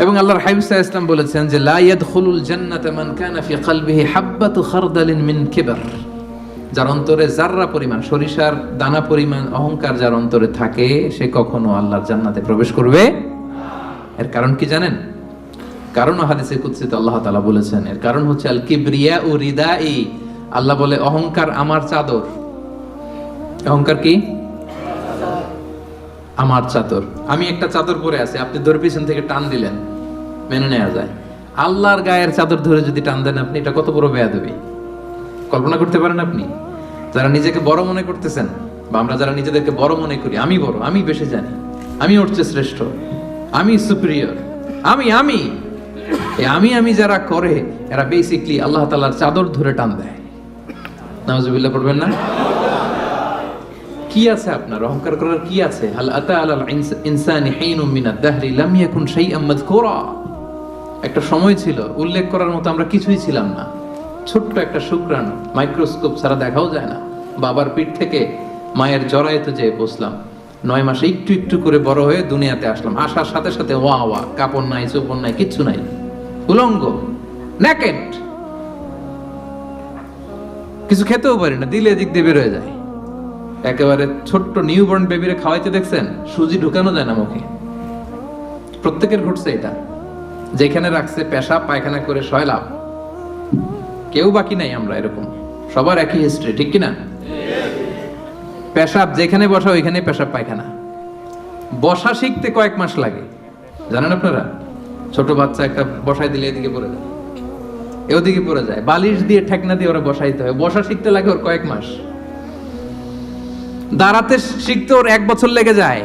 এবং আল্লাহর হাবিব সাল্লাল্লাহু আলাইহি ওয়াসাল্লাম বলেছেন যে লা ইয়াদখুলুল জান্নাতা মান কানা ফি কলবিহি হাববাতু খারদালিন মিন কিবর। যার অন্তরে জাররা পরিমাণ, সরিষার দানা পরিমাণ অহংকার যার অন্তরে থাকে, সে কখনো আল্লাহর জান্নাতে প্রবেশ করবে না। এর কারণ কি জানেন? কারণ হাদিসে কুদসিতে আল্লাহ তাআলা বলেছেন, এর কারণ হচ্ছে আল কিবরিয়া ও রিদাই। আল্লাহ বলে অহংকার আমার চাদর। অহংকার কি? আমার চাদর। আমি একটা চাদর পরে আছি, আপনি ধরে পিছন থেকে টান দিলেন, মেনে নেওয়া যায়। আল্লাহর গায়ের চাদর ধরে যদি টান দেন আপনি, এটা কত বড় বেয়াদবি। কল্পনা করতে পারেন আপনি? যারা নিজেকে বড় মনে করতেছেন, বা আমরা যারা নিজেদেরকে বড় মনে করি, আমি বড়, আমি বেশি জানি, আমি ওর চেয়ে শ্রেষ্ঠ, আমি সুপিরিয়র, আমি আমি আমি যারা করে, এরা বেসিকলি আল্লাহ তাআলার চাদর ধরে টান দেয়। নাউজুবিল্লাহ পড়বেন না? কি আছে আপনার অহংকার করার? কি আছে? হাল আতা আলাল ইনসানি হিনুম মিনাদ দাহরি লাম ইয়াকুন শাইআম মাযকুরা। একটা সময় ছিল উল্লেখ করার মতো আমরা কিছুই ছিলাম না। ছোট্ট একটা শুক্রাণু, মাইক্রোস্কোপ ছাড়া দেখাও যায় না। বাবার পিঠ থেকে মায়ের জরায়ুতে যেয়ে বসলাম, 9 মাসে একটু একটু করে বড় হয়ে দুনিয়াতে আসলাম। আসার সাথে সাথে ওয়া ওয়া, কাপড় নাই, চোপড় নাই, কিচ্ছু নাই, উলঙ্গ, নেকেড। কিছু খেতেও পারি না, দিলে দিক দিয়ে বের হয়ে যায়। একেবারে ছোট্ট নিউবর্ন বেবিরে খাওয়াইতে দেখছেন, সুজি ঢুকানো যায় না মুখে। প্রত্যেকের ঘটছে এটা। যেখানে রাখছে পেশাব পায়খানা করে শয়লাভ, কেউ বাকি নাই। আমরা এরকম সবার একই হিস্ট্রি, ঠিক কিনা? পেশাব যেখানে বসা ওইখানে পেশাব পায়খানা। বসা শিখতে কয়েক মাস লাগে, জানেন আপনারা? ছোট বাচ্চা একটা বসাই দিলে এদিকে পড়ে যায়, ওদিকে পড়ে যায়, বালিশ দিয়ে ঠেকনা দিয়ে ওরা বসাইতে হয়। বসা শিখতে লাগে ওর কয়েক মাস, দাঁড়াতে শিখতে ওর 1 বছর লেগে যায়।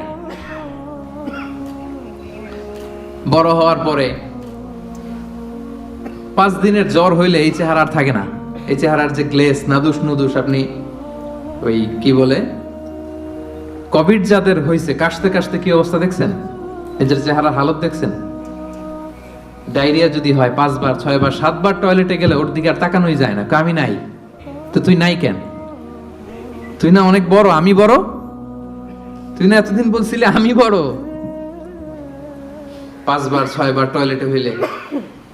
বড় হওয়ার পরে 5 দিনের জ্বর হইলে এই চেহারা আর থাকে না। এই চেহারার যে গ্লেস, নাদুস নুদুস, আপনি ওই কি বলে কোভিড যাদের হয়েছে, কাশতে কাশতে কি অবস্থা দেখছেন? এদের চেহারার হালত দেখছেন? ডায়রিয়া যদি হয় 5 বার 6 বার 7 বার টয়লেটে গেলে ওর দিকে আর তাকানোই যায় না। আমি নাই তো তুই নাই কেন? তুই না অনেক বড়, আমি বড়? তুই না এতদিন বলছিলি আমি বড়? 5 বার 6 বার টয়লেটে হইলে,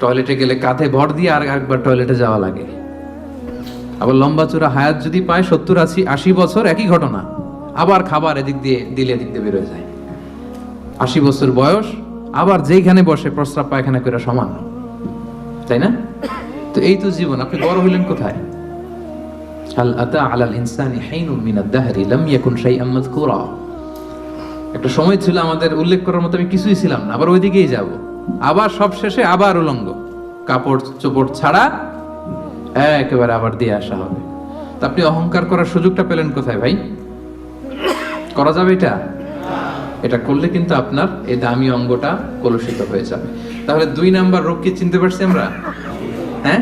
টয়লেটে গেলে কাঁধে ভর দিয়ে আর একবার টয়লেটে যাওয়া লাগে। আবার লম্বা চূড়া হায়াত যদি পায় 70 80 বছর, একই ঘটনা। আবার খাবার এদিক দিয়ে দিলে এদিক দিয়ে বের হয়ে যায়। 80 বছর বয়স, আবার যেইখানে বসে প্রস্রাব পায়খানা করে সমান, তাই না? তো এই তো জীবন। আপনি বড় হইলেন কোথায়? হাল আতা আলাল ইনসানি হিনুম মিনাদ দাহরি লাম ইয়াকুন শাইআম মাযকুরা। একটা সময় ছিল আমাদের উল্লেখ করার মতো আমি কিছুই ছিলাম না, আবার ওইদিকেই যাব। আবার সব শেষে আবার উলঙ্গ, কাপড় চোপড় ছাড়া একেবারে আবার দিয়ে আসা হবে। তা আপনি অহংকার করার সুযোগটা পেলেন কোথায় ভাই? করা যাবে এটা? এটা করলে কিন্তু আপনার এই দামি অঙ্গটা কলুষিত হয়ে যাবে। তাহলে 2 নাম্বার রোগ কি চিনতে পারছি আমরা? হ্যাঁ,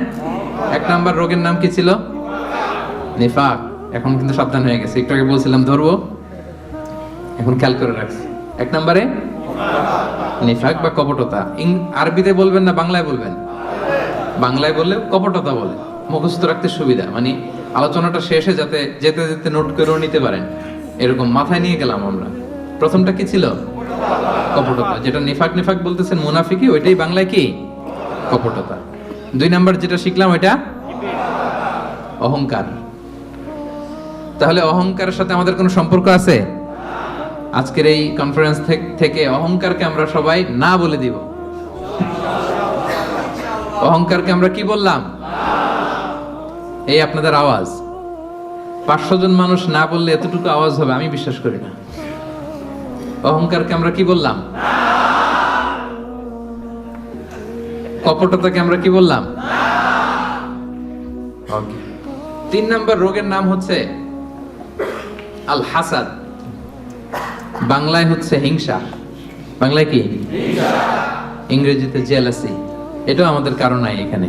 1 নাম্বার রোগের নাম কি ছিল? নিফাক। এখন কিন্তু সাবধান হয়ে গেছে, একটু আগে বলছিলাম ধরবো, এখন খেয়াল করে রাখছি। 1 নম্বরে নিফাক বা কপটতা। আরবিতে বলবেন না বাংলায় বলবেন? বাংলায় বললে কপটতা বলে, মুখস্থ রাখতে সুবিধা, মানে আলোচনাটা শেষে যাতে যেতে যেতে নোট করেও নিতে পারেন, এরকম মাথায় নিয়ে গেলাম আমরা। প্রথমটা কি ছিল? কপটতা। যেটা নিফাক নিফাক বলতেছেন মুনাফিকি, ওইটাই বাংলায় কি? কপটতা। 2 নাম্বার যেটা শিখলাম ওইটা অহংকার। তাহলে অহংকারের সাথে আমাদের কোনো সম্পর্ক আছে? আজকের এই কনফারেন্স থেকে অহংকারকে আমরা সবাই না বলে দিব। অহংকারকে আমরা কি বললাম? এই আপনাদের আওয়াজ। 500 জন মানুষ না বললে এতটুকু আওয়াজ হবে আমি বিশ্বাস করি না। অহংকারকে আমরা কি বললাম? কপটতাকে আমরা কি বললাম? ওকে। 3 নাম্বার রোগের নাম হচ্ছে আল হাসাদ। বাংলায় হচ্ছে হিংসা। বাংলায় কি? ইংরেজিতে জেলাসি। এটাও আমাদের কারণ নাই এখানে,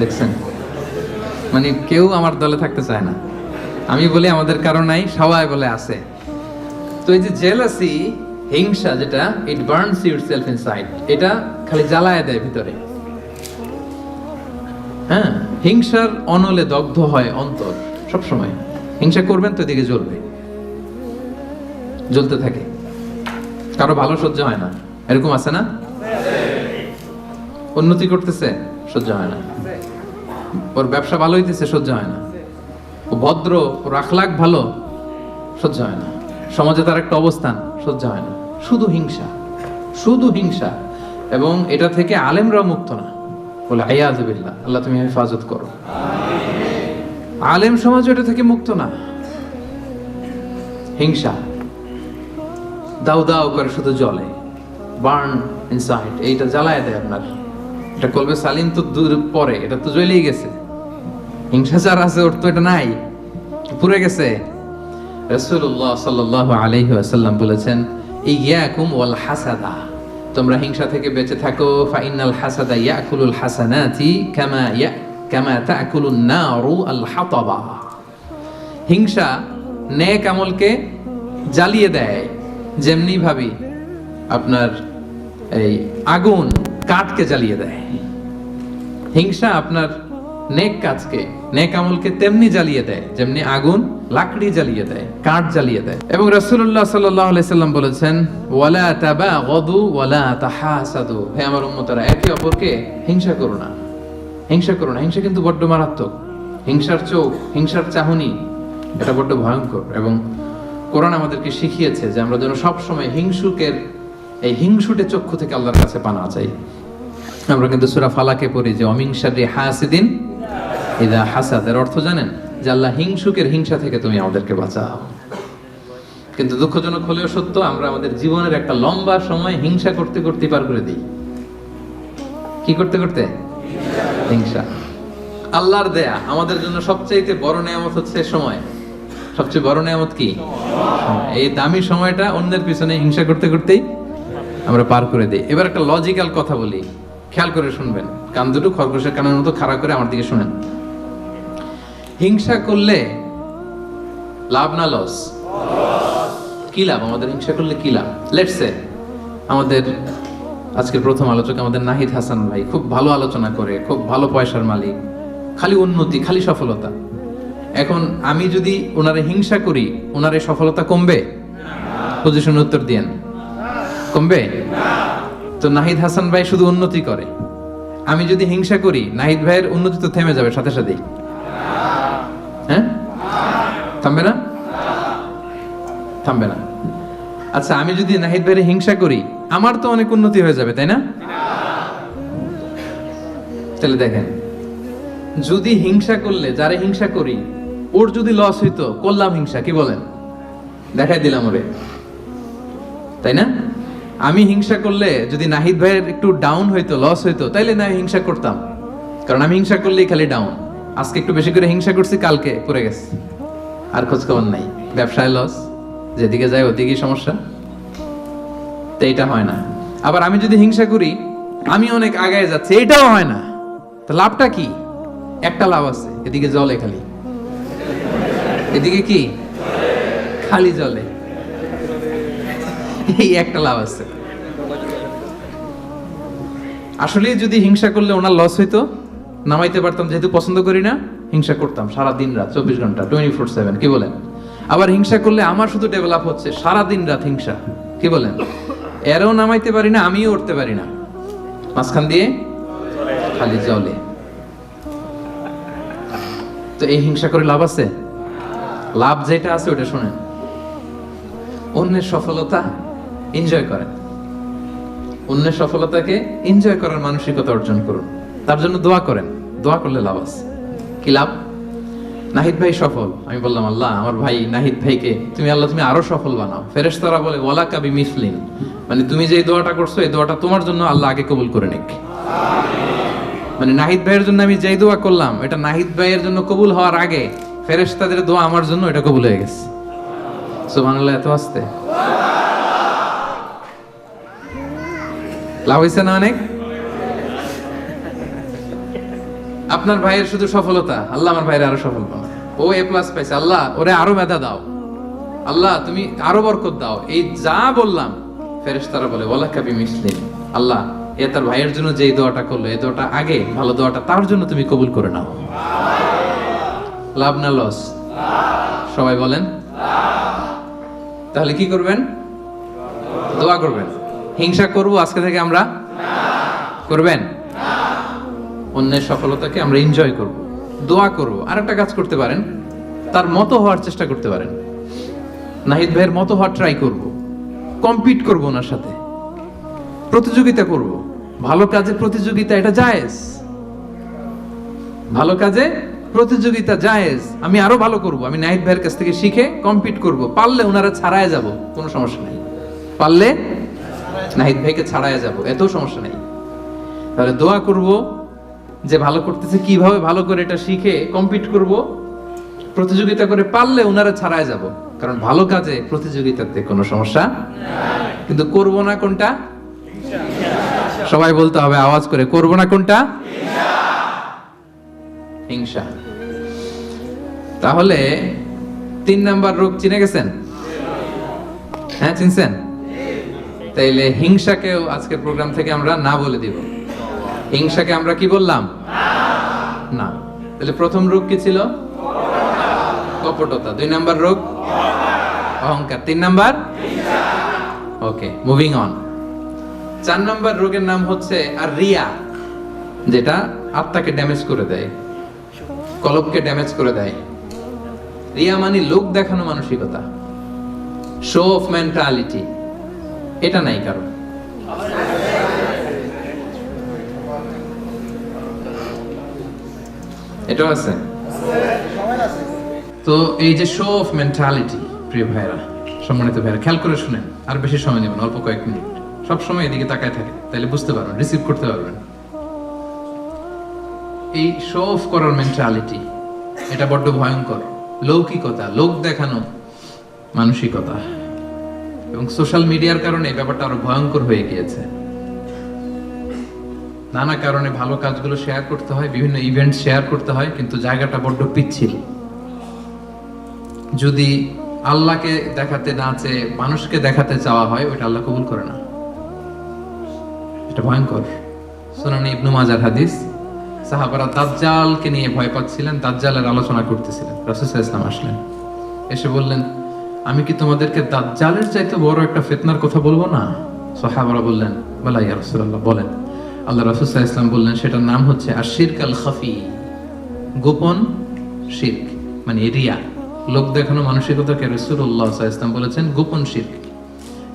দেখছেন? মানে কেউ আমার দলে থাকতে চায় না, আমি বলি আমাদের কারণ নাই, সবাই বলে আছে। তো এই যে জেলাসি, হিংসা, যেটা ইট বার্নস ইউরসেলফ ইনসাইড, এটা খালি জ্বালায় দেয় ভিতরে। হ্যাঁ, হিংসার অনলে দগ্ধ হয় অন্তর সব সময়। হিংসা করবেন তো এদিকে জ্বলবে, জ্বলতে থাকে। কারো ভালো সহ্য হয় না, এরকম আছে না? উন্নতি করতেছে সহ্য হয় না, ওর ব্যবসা ভালো হইতেছে সহ্য হয় না, ও ভদ্র, ওর আখলাক ভালো সহ্য হয় না, সমাজে তার একটা অবস্থান সহ্য হয় না। শুধু হিংসা, শুধু হিংসা। এবং এটা থেকে আলেমরাও মুক্ত না, বলে আয়াযুবিল্লাহ, আল্লাহ তুমি হেফাজত করো। আলেম সমাজ এটা থেকে মুক্ত না। হিংসা দাউ দাউ করে শুধু জ্বলে, বার্ন ইনসাইড, এইটা জ্বালায় দেয় আপনার। এটা কলবে সালিম তো দূর পরে, এটা তো জ্বলেই গেছে। হিংসা যার আছে ওর তো এটা নাই, পুড়ে গেছে। রাসূলুল্লাহ সাল্লাল্লাহু আলাইহি ওয়াসাল্লাম বলেছেন, ইয়াকুম ওয়াল হাসাদা, তোমরা হিংসা থেকে বেঁচে থাকো। ফাইনাল হাসাদা ইয়াকুলুল হাসানাতি কামা তাকুলুন নারু আল হাতাবা। হিংসা নেক আমলকে জ্বালিয়ে দেয়, যেমনি ভাবে আপনার এই আগুন কাঠকে জ্বালিয়ে দেয়। হিংসা আপনার নেক কাজকে, নেক আমলকে তেমনি জ্বালিয়ে দেয় যেমনি আগুন লাকড়ি জ্বালিয়ে দেয়, কাঠ জ্বালিয়ে দেয়। এবং রাসূলুল্লাহ সাল্লাল্লাহু আলাইহি সাল্লাম বলেছেন, ওয়ালা তাবাগাদু ওয়ালা তাহাসাদু, হে আমার উম্মতরা, একে অপরকে হিংসা করো না, হিংসা করো না। হিংসা কিন্তু বড্ড মারাত্মক। হিংসার চোখ, হিংসার চাহনি, এটা বড্ড ভয়ঙ্কর। এবং কোরআন আমাদেরকে শিখিয়েছে যে আমরা যেন সবসময় হিংসুকের এই হিংসুটে চক্ষু থেকে আল্লাহর কাছে পানা চাই। আমরা কিন্তু সূরা ফালাকে পড়ি যে অমিন শাররি হাসিদিন ইযা হাসাদ, এর অর্থ জানেন? যে আল্লাহ হিংসুকের হিংসা থেকে তুমি আমাদেরকে বাঁচাও। কিন্তু দুঃখজনক হলেও সত্য, আমরা আমাদের জীবনের একটা লম্বা সময় হিংসা করতে করতে পার করে দিই। কি করতে করতে? হিংসা। আল্লাহর দেয়া আমাদের জন্য সবচেয়ে বড় নিয়ামত হচ্ছে সময়। সবচেয়ে বড় নিয়ামত কি? এই দামি সময়টা অন্যের পিছনে হিংসা করতে করতেই আমরা পার করে দিই। এবার একটা লজিক্যাল কথা বলি, খেয়াল করে শুনবেন, কান দুটো খরগোশের কানের মতো খাড়া করে আমার দিকে শুনেন। হিংসা করলে লাভ না লস? কি লাভ আমাদের হিংসা করলে? কি লাভ? লেটস সে আমাদের আজকের প্রথম আলোচক আমাদের নাহিদ হাসান ভাই খুব ভালো আলোচনা করে, খুব ভালো পয়সার মালিক, খালি উন্নতি, খালি সফলতা। এখন আমি যদি ওনারে হিংসা করি, ওনার এই সফলতা কমবে? পজিশন উত্তর দিয়েন, কমবে? তো নাহিদ হাসান ভাই শুধু উন্নতি করে, আমি যদি হিংসা করি নাহিদ ভাইয়ের উন্নতি তো থেমে যাবে সাথে সাথেই। হ্যাঁ, থামবে না? থামবে না। আচ্ছা, আমি যদি নাহিদ ভাইয়ের হিংসা করি, আমার তো অনেক উন্নতি হয়ে যাবে, তাই না? তাহলে দেখেন, যদি হিংসা করলে, যারে হিংসা করি, ওর যদি লস হইতো, করলাম হিংসা, কি বলেন? দেখাই দিলাম ওরে, তাই না? আমি হিংসা করলে যদি নাহিদ ভাইয়ের একটু ডাউন হইতো, লস হইতো, তাইলে না হিংসা করতাম, কারণ আমি হিংসা করলেই খালি ডাউন। আজকে একটু বেশি করে হিংসা করছি, কালকে পড়ে গেছে, আর খোঁজ খবর নাই, ব্যবসায় লস, যেদিকে যায় ওদিকেই সমস্যা। তো এটা হয় না। আবার আমি যদি হিংসা করি, আমি অনেক আগায় যাচ্ছি, এটাও হয় না। তো লাভটা কি? একটা লাভ আছে, এদিকে জলে খালি। এদিকে কি খালি জলে। এই একটা লাভ আছে। আসলে যদি হিংসা করলে ওনার লস হইতো, নামাইতে পারতাম, যেহেতু পছন্দ করি না হিংসা করতাম সারা দিন রাত 24 ঘন্টা 24/7, কি বলেন? আবার হিংসা করলে আমার শুধু ডেভেলপ হচ্ছে সারা দিন রাত হিংসা, কি বলেন? এরও নামাইতে পারি না, আমিও উঠতে পারি না, মাঝখান দিয়ে খালি জলে। তো এই হিংসা করে লাভ আছে? লাভ যেটা আছে ওটা শোনেন, অন্যের সফলতা এনজয় করেন, অন্যের সফলতাকে এনজয় করার মানসিকতা অর্জন করুন, তার জন্য দোয়া করেন। দোয়া করলে লাভ আছে। কি লাভ? নাহিদ ভাই সফল, আমি বললাম আল্লাহ আমার ভাই নাহিদ ভাইকে তুমি আল্লাহ তুমি আরো সফল বানাও। ফেরেশতারা বলে ওয়ালা কাবি মিসলিন, মানে তুমি যে দোয়াটা করছো এই দোয়াটা তোমার জন্য আল্লাহ আগে কবুল করে নিক। মানে নাহিদ ভাইয়ের জন্য আমি যেই দোয়া করলাম এটা নাহিদ ভাইয়ের জন্য কবুল হওয়ার আগে ফেরেশতাদের দোয়া আমার জন্য এটা কবুল হয়ে গেছে। সুবহানাল্লাহ, এত আস্তে লাভ হয়েছে না অনেক? আপনার ভাইয়ের শুধু সফলতা, আল্লাহ আমার ভাইয়ের আরো সফল বানাও। ও A+ পাইছে, আল্লাহ ওরে আরো মেধা দাও, আল্লাহ তুমি আরো বরকত দাও। এই যা বললাম ফেরেশতারা বলে ওয়ালা কাবি মিসলিন, আল্লাহ এ তার ভাইয়ের জন্য যে দোয়াটা করলো এই দোয়াটা আগে ভালো দোয়াটা তার জন্য তুমি কবুল করে নাও। লাভ না লস? সবাই বলেন। তাহলে কি করবেন? দোয়া করবেন। হিংসা করব আজকে থেকে আমরা? করবেন? অন্যের সফলতাকে আমরা এনজয় করব, দোয়া করব। আরেকটা কাজ করতে পারেন, তার মতো হওয়ার চেষ্টা করতে পারেন। নাহিদ ভাইয়ের মতো হওয়ার ট্রাই করব, কম্পিট করব, ওনার সাথে প্রতিযোগিতা করব। ভালো কাজে প্রতিযোগিতা এটা জায়েজ, ভালো কাজে প্রতিযোগিতা জায়েজ। আমি আরো ভালো করব, আমি নাহিদ ভাইয়ের কাছ থেকে শিখে কম্পিট করব। পারলে ওনারা ছাড়ায় যাব, কোনো সমস্যা নেই। পারলে নাহিদ ভাইকে ছাড়ায় যাব, এত সমস্যা নেই। তাহলে দোয়া করব যে ভালো করতেছে কিভাবে ভালো করে এটা শিখে কম্পিট করব, প্রতিযোগিতা করে পারলে ওনারা ছাড়ায় যাব। কারণ ভালো কাজে প্রতিযোগিতাতে কোনো সমস্যা নাই। কিন্তু করব না কোনটা? সবাই বলতে হবে আওয়াজ করে, করব না কোনটা? হিংসা। তাহলে 3 নাম্বার রোগ চিনে গেছেন? হ্যাঁ চিনছেন? তাইলে হিংসাকেও আজকের প্রোগ্রাম থেকে আমরা না বলে দিব। হিংসাকে আমরা কি বললাম? না। তাহলে প্রথম রোগ কি ছিল? কপটতা। 2 নাম্বার রোগ অহংকার। 3 number okay, moving on. 4 number রোগের নাম হচ্ছে আর রিয়া, যেটা আত্মাকে ড্যামেজ করে দেয়, কলবকে ড্যামেজ করে দেয়। রিয়া মানে লোক দেখানো মানসিকতা, শো অফ মেন্টালিটি। এটা নাই কারণ। এটাও আছে। তো এই যে শো অফ মেন্টালিটি, প্রিয় ভাইরা, সম্মানিত ভাইরা, খেয়াল করে শুনেন, আর বেশি সময় নেবেন, অল্প কয়েক মিনিট। সব সময় এদিকে তাকায় থাকে, তাহলে বুঝতে পারবেন, রিসিভ করতে পারবেন। এই শো অফ করার মেন্টালিটি, এটা বড্ড ভয়ঙ্কর। লৌকিকতা, লোক দেখানো মানসিকতা, এবং সোশ্যাল মিডিয়ার কারণে এই ব্যাপারটা আরো ভয়ঙ্কর হয়ে গিয়েছে। নানা কারণে ভালো কাজগুলো শেয়ার করতে হয়, বিভিন্ন ইভেন্ট শেয়ার করতে হয়, কিন্তু জায়গাটা বড্ড পিচ্ছিল। যদি আল্লাহকে দেখাতে না চেয়ে মানুষকে দেখাতে চাওয়া হয়, ওটা আল্লাহ কবুল করে না। এটা ভয়ঙ্কর। সুনানে ইবনে মাজার হাদিস, সাহাবারা দাজ্জালকে নিয়ে ভয় পাচ্ছিলেন, দাজ্জালের আলোচনা করতেছিলেন। রাসূল সাল্লাল্লাহু আলাইহি ওয়াসাল্লাম আসলেন, এসে বললেন, আমি কি তোমাদেরকে দাজ্জালের চাইতে বড় একটা ফিতনার কথা বলবো না? সাহাবারা বললেন, বলা ইয়া রাসূলুল্লাহ, বলেন। আল্লাহ রাসূল সাল্লাল্লাহু আলাইহি ওয়াসাল্লাম বললেন, সেটার নাম হচ্ছে আশ-শিরক আল-খাফি, গোপন শিরক, মানে রিয়া, লোক দেখানো মানসিকতাকে রাসূলুল্লাহ সাল্লাল্লাহু আলাইহি ওয়াসাল্লাম বলেছেন গোপন শিরক।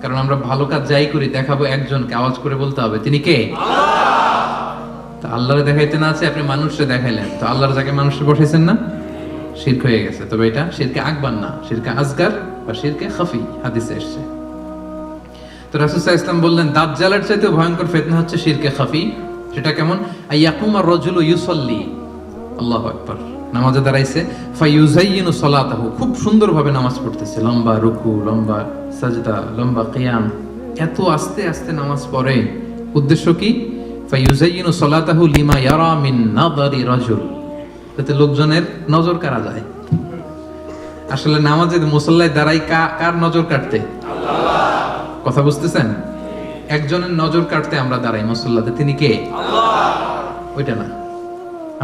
কারণ আমরা ভালো কাজ যাই করি দেখাবো একজনকে, আওয়াজ করে বলতে হবে তিনি কে? আল্লাহ। আল্লাহরে দেখাইতে না আছে, আপনি মানুষকে দেখাইলেন, তো আল্লাহর যাকে মানুষকে বসাইছেন না, শিরক হয়ে গেছে। তবে এটা শিরকে আকবার না, শিরকে আসগার বা শিরকে খাফি, হাদিসে এসেছে। তো রাসূল সাল্লাল্লাহু আলাইহি ওয়াসাল্লাম বললেন, দাজ্জালের চাইতে ভয়ঙ্কর ফিতনা হচ্ছে শিরকে খাফি। সেটা কেমন? আইয়াকুমা রাজুলু ইউসাল্লি, আল্লাহু আকবার, নামাজে দাঁড়াইছে, ফায়ুযায়্যিনু সালাতাহু, খুব সুন্দরভাবে নামাজ পড়তেছে, লম্বা রুকু, লম্বা সাজদা, লম্বা কিয়াম, এত আস্তে আস্তে নামাজ পড়ে। উদ্দেশ্য কি? ফায়ুযায়্যিনু সালাতাহু লিমা ইয়ারা মিন নাযারি রাজুল, যাতে লোকজনের নজর কাড়া যায়। আসলে নামাজে মুসল্লায় দাঁড়াই কার নজর কাটতে? কথা বুঝতেছেন? একজনের নজর কাটতে আমরা দাঁড়াই মুসল্লাতে, তিনি কে? ওইটা না,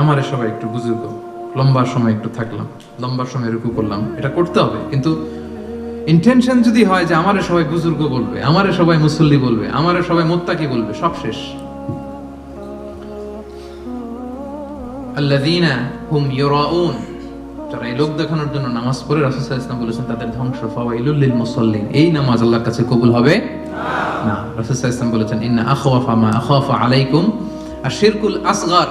আমারে সবাই একটু বুজুর্গ, লম্বা সময় একটু থাকলাম, লম্বা সময় রুকু করলাম, এটা করতে হবে। কিন্তু ইন্টেনশন যদি হয় যে আমারে সবাই বুজুর্গ বলবে, আমারে সবাই মুসল্লি বলবে, আমারে সবাই মুত্তাকি বলবে, সব শেষ। আল্লাযীনা হুম ইউরাউন, যারা এই লোক দেখানোর জন্য নামাজ পড়ে, রাসূল সাল্লাল্লাহু আলাইহি ওয়াসাল্লাম বলেছেন তাদের ধ্বংস। ফাওয়াইলুল লিল মুসাল্লিন, এই নামাজ আল্লাহর কাছে কবুল হবে না। রাসূল সাল্লাল্লাহু আলাইহি ওয়াসাল্লাম বলেছেন ইন্না আখওয়াফা মা আখাফু আলাইকুম আশ-শিরকুল আসগর,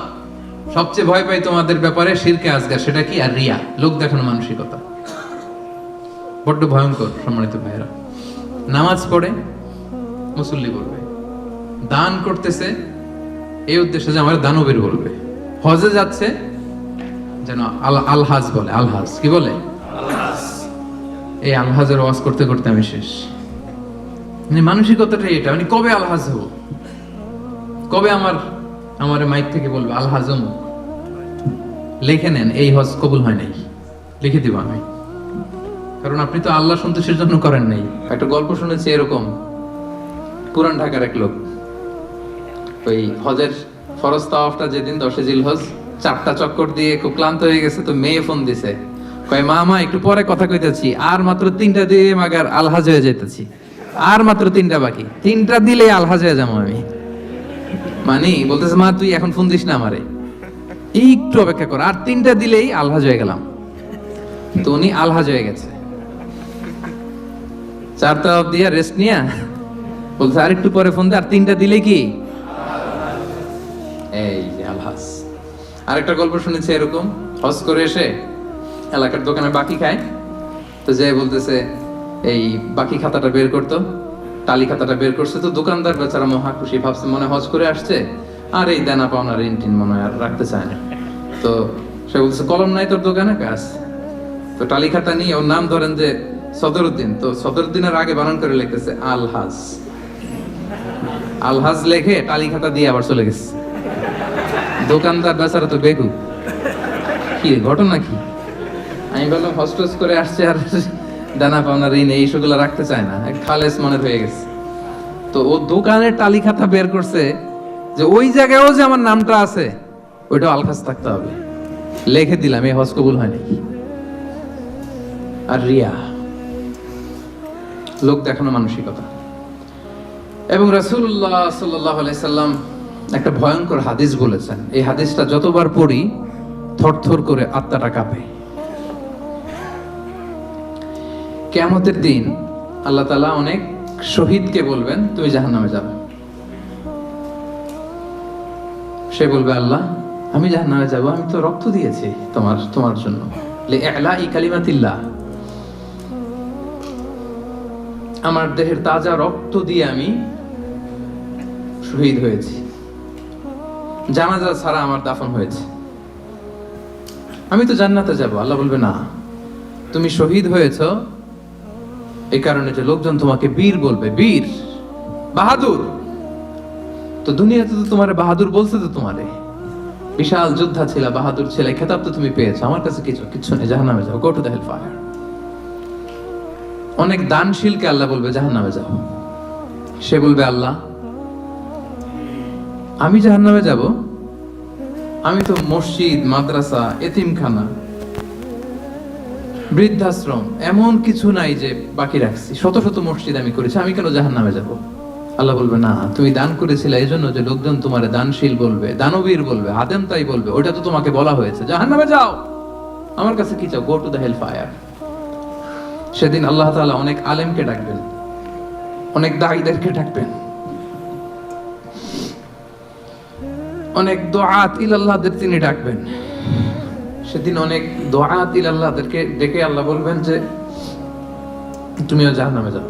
সবচেয়ে ভয় পাই তোমাদের ব্যাপারে শিরকে আসগর। সেটা কি? আর রিয়া, লোক দেখানো মানসিকতা। বড্ড ভয়ঙ্কর সম্মানিত ভাইরা। নামাজ পড়ে মুসল্লি বলবে, দান করতেছে এই উদ্দেশ্যে যে আমার দানবীর বলবে, হজে যাচ্ছে যেন আলহাজ বলে। আলহাজ কি বলে? এই আলহাজের ওয়াজ করতে করতে আমি শেষ। মানে মানসিকতাটা এটা, মানে কবে আলহাজ হবো, কবে আমার মাইক থেকে বলবে আলহাজ অমুক। লিখে নেন, এই হজ কবুল হয় নাই, লিখে দিব আমি, কারণ আপনি তো আল্লাহ সন্তোষের জন্য করেন নাই। একটা গল্প শুনেছি এরকম, পুরান ঢাকার এক লোক, ওই হজের ফরজ তাওয়াফটা যেদিন 10 জিলহজ, 4টা চক্কর দিয়ে খুব ক্লান্ত হয়ে গেছে, তো মেয়ে ফোন দিছে, কয় মা একটু পরে কথা কইতেছি, আর মাত্র 3টা দিয়ে মাগার আলহাজ হয়ে যেতেছি, আর মাত্র 3টা বাকি, 3টা দিলে আলহাজ হয়ে যাবো আমি। মানে বলতেছে মা তুই এখন ফোন দিস না আমারে, একটু অপেক্ষা কর, আর 3টা দিলেই আলহাজ হয়ে গেলাম। তো উনি আলহাজ হয়ে গেছে, 4 তাওয়াফ দিয়ে রেস্ট নিয়া বলছে আর একটু পরে ফোন দে, আর 3টা দিলে কি এই যে আলহাজ। আরেকটা গল্প শুনেছি এরকম, হজ করে এসে এলাকার দোকানে বাকি খায়, তো যে বলতেছে এই বাকি খাতাটা বের করতো, টালি খাতাটা বের করছে, তো দোকানদার বেচারা মহা খুশি, ভাবছে মনে হজ করে আসছে, আর এই দেনা পাওনা ঋণ টিন মনে হয় আর রাখতে চায় না। তো সে বলছে কলম নাই তোর দোকানে? কাজ। তো টালি খাতা নিয়ে ওর নাম ধরেন যে সদরুদ্দিন, তো সদরুদ্দিনের আগে বানান করে লিখতেছে আলহাজ। আলহাজ লেখে টালি খাতা দিয়ে আবার চলে গেছে। দোকানদার বেচারা তো বেগু, কি ঘটনা কি? আমি বললাম হস্টেস করে আসছে আর দানা পাওনা ঋণ এই সেগুলো রাখতে চায় না, খালেস মনের হয়ে গেছে। তো ও দোকানের টালি খাতা বের করছে যে ওই জায়গায়ও যে আমার নামটা আছে ওইটা আলখাস থাকতে হবে, লিখে দিলাম, এই হজ কবুল হয়নি। আর রিয়া, লোক দেখানো মানসিকতা। এবং রাসূলুল্লাহ সাল্লাল্লাহু আলাইহি সাল্লাম একটা ভয়ঙ্কর হাদিস বলেছেন, এই হাদিসটা যতবার পড়ি থরথর করে আত্মাটা কাঁপে। কিয়ামতের দিন আল্লাহ তাআলা অনেক শহীদকে বলবেন তুমি জাহান্নামে যাবে। সে বলবে আল্লাহ আমি জাহান্নামে যাব, আমি তো রক্ত দিয়েছি তোমার জন্য, লিইলাই কালিমাতিল্লাহ, আমার দেহের তাজা রক্ত দিয়ে আমি শহীদ হয়েছি, জানাজা ছাড়া আমার দাফন হয়েছে, আমি তো জান্নাতে যাব। আল্লাহ বলবে না, তুমি শহীদ হয়েছ এই কারণে যে লোকজন তোমাকে বীর বলবে, বীর বাহাদুর। তো দুনিয়াতে তো তোমারে বাহাদুর বলছে, তো তোমারে বিশাল যোদ্ধা ছিল, বাহাদুর ছিল, খেতাব তো তুমি পেয়েছো, আমার কাছে কিছু নেই, জাহান্নামে যাও, go to the hell fire. অনেক দানশীলকে আল্লাহ বলবে জাহান্নামে যাও। সে বলবে আল্লাহ আমি জাহান্নামে যাব, আমি তো মসজিদ, মাদ্রাসা, এতিমখানা, বৃদ্ধাশ্রম এমন কিছু নাই যে বাকি রাখছি, শত শত মসজিদ আমি করেছি, আমি কেন জাহান্নামে যাব? আল্লাহ বলবে না, তুমি দান করেছিলে এই জন্য যে লোকজন তোমার দানশীল বলবে, দানবীর বলবে, আদেম তাই বলবে, ওটা তো তোমাকে বলা হয়েছে, জাহান্নামে যাও, আমার কাছে কি চাও, go to the hell fire. সেদিন আল্লাহ তাআলা অনেক আলেমকে ডাকবেন, অনেক দাঈদেরকে ডাকবেন, অনেক দুআত ইলাল্লাহদের তিনি ডাকবেন। সেদিন অনেক দুআত ইলাল্লাহদেরকে ডেকে আল্লাহ বলবেন যে তুমিও জাহান্নামে যাও।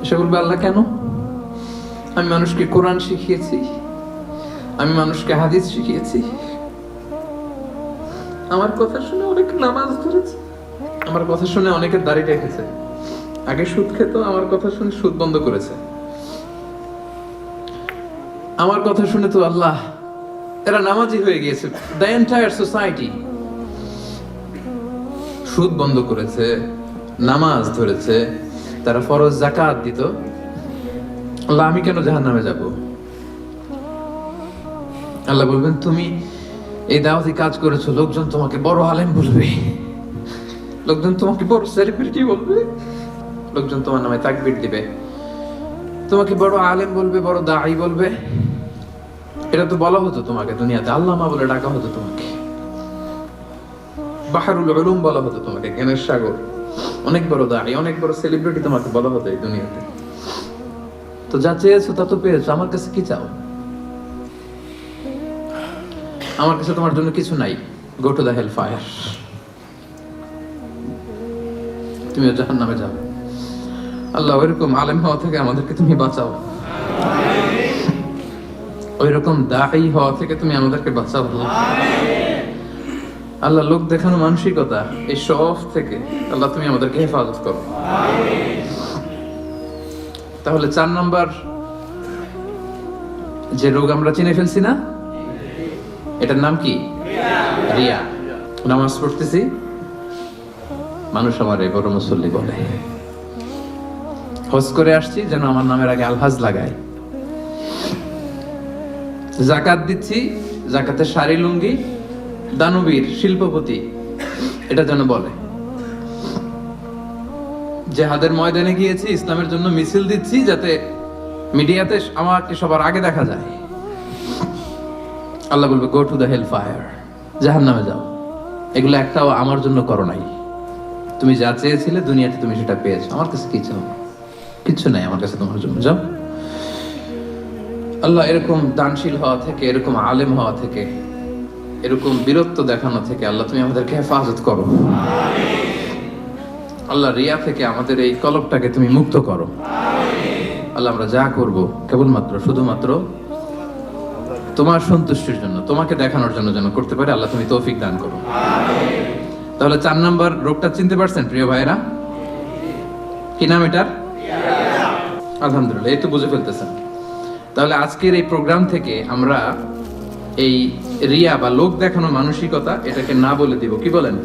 সে বলবে আল্লাহ কেন? আমি মানুষকে কোরআন শিখিয়েছি, আমি মানুষকে হাদিস শিখিয়েছি, আমার কথা শুনে অনেক নামাজ ধরেছে, আমার কথা শুনে অনেকের দাড়ি রেখেছে, আগে সুদ খেত, আমার কথা শুনে সুদ বন্ধ করেছে, আমার কথা শুনে তো আল্লাহ এরা নামাজি হয়ে গিয়েছে। দ্য এন্টায়ার সোসাইটি সুদ বন্ধ করেছে, নামাজ ধরেছে, তারা ফরজ যাকাত দিত, আল্লাহ আমি কেন জাহান্নামে যাব? আল্লাহ বলবেন তুমি এই দাওয়াতি কাজ করেছো, লোকজন তোমাকে বড় আলেম বলবে, লোকজন তোমাকে বড় সেলিব্রিটি বলবে, লোকজন তোমার নামে তাকবীর দিবে, তোমাকে বড় আলেম বলবে, বড় দাঈ বলবে। এটা তো বলা হতো তোমাকে দুনিয়াতে, আল্লামা বলে ডাকা হতো তোমাকে, বাহরুল উলুম বলা হতো তোমাকে, জ্ঞানের সাগর, অনেক বড় দাঈ, অনেক বড় সেলিব্রিটি তোমাকে বলা হতো এই দুনিয়াতে। তো যা চেয়েছো তা তো পেয়েছো, আমার কাছে কি চাও? আমার কাছে তোমার জন্য কিছু নাই। Go to the hell fire, তুমি জাহান্নামে যাবে। আল্লাহ ওইরকম আলেম হওয়া থেকে আমাদেরকে তুমি বাঁচাও, ওইরকম দাঈ হওয়া থেকে তুমি আমাদেরকে বাঁচাও। আল্লাহ লোক দেখানো মানসিকতা, এই শখ থেকে আল্লাহ তুমি আমাদেরকে হেফাজত করো। তাহলে 4 নম্বর যে রোগ আমরা চিনে ফেলছি না, এটার নাম কি? রিয়া। নামাজ পড়তেছি, মানুষ আমার বড় মুসল্লি বলে, হজ করে আসছি যেন আমার নামের আগে আলহাজ লাগায়, যাকাত দিচ্ছি, যাকাতের শাড়ি লুঙ্গি দানবীর শিল্পপতি এটা যেন বলে, জিহাদের ময়দানে গিয়েছি, ইসলামের জন্য মিছিল দিচ্ছি, যাতে মিডিয়াতে আমাকে সবার আগে দেখা যায়। আল্লাহ বলবে go to the hell fire, জাহান্নামে যাও। এগুলো একটাও আমার জন্য করো নাই। তুমি যা চেয়েছিলে দুনিয়াতে তুমি সেটা পেয়েছো, আমার কাছে কি চাও? কিচ্ছু নাই আমার কাছে তোমার জন্য, যাও। আল্লাহ এরকম দানশীল হওয়া থেকে, এরকম আলেম হওয়া থেকে, এরকম বীরত্ব দেখানো থেকে আল্লাহ তুমি আমাদেরকে হেফাজত করো। আল্লাহ রিয়া থেকে আমাদের এই কলবটাকে তুমি মুক্ত করো। আল্লাহ আমরা যা করব কেবলমাত্র শুধুমাত্র তোমার সন্তুষ্টির জন্য, তোমাকে দেখানোর জন্য যেন করতে পারে। আল্লাহ তুমি তৌফিক দান করো। তাহলে 4 নম্বর রোগটা চিনতে পারছেন প্রিয় ভাইরা? কি নাম এটার? আলহামদুলিল্লাহ, এই তো বুঝে ফেলতেছেন। তাহলে আজকের এই প্রোগ্রাম থেকে আমরা এই রিয়া বা লোক দেখানো মানসিকতা, এটাকে না বলে দিব। কি বলেন?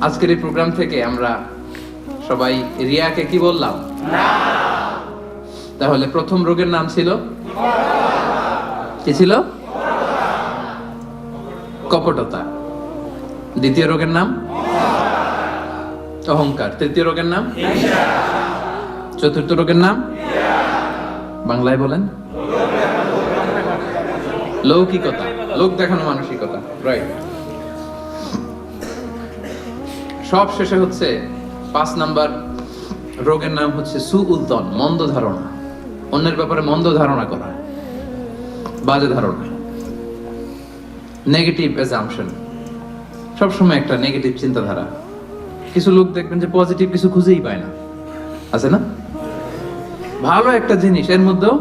আজকের এই প্রোগ্রাম থেকে আমরা সবাই রিয়াকে কি বললাম? তাহলে প্রথম রোগের নাম ছিল কি ছিল? কপটতা। দ্বিতীয় রোগের নাম অহংকার। তৃতীয় রোগের নাম, চতুর্থ রোগের নাম বাংলায় বলেন লৌকিকতা, লোক দেখানো মানসিকতা। রাইট। সব শেষে হচ্ছে 5 নাম্বার রোগের নাম হচ্ছে সুউদ্দন, মন্দ ধারণা। অন্যের ব্যাপারে মন্দ ধারণা করা, বাজে ধারণা, নেগেটিভ অ্যাজাম্পশন। সবসময় একটা নেগেটিভ চিন্তাধারা। কিছু লোক দেখবেন যে পজিটিভ কিছু খুঁজেই পায় না, আছে না? ভালো একটা জিনিস এর মধ্যেও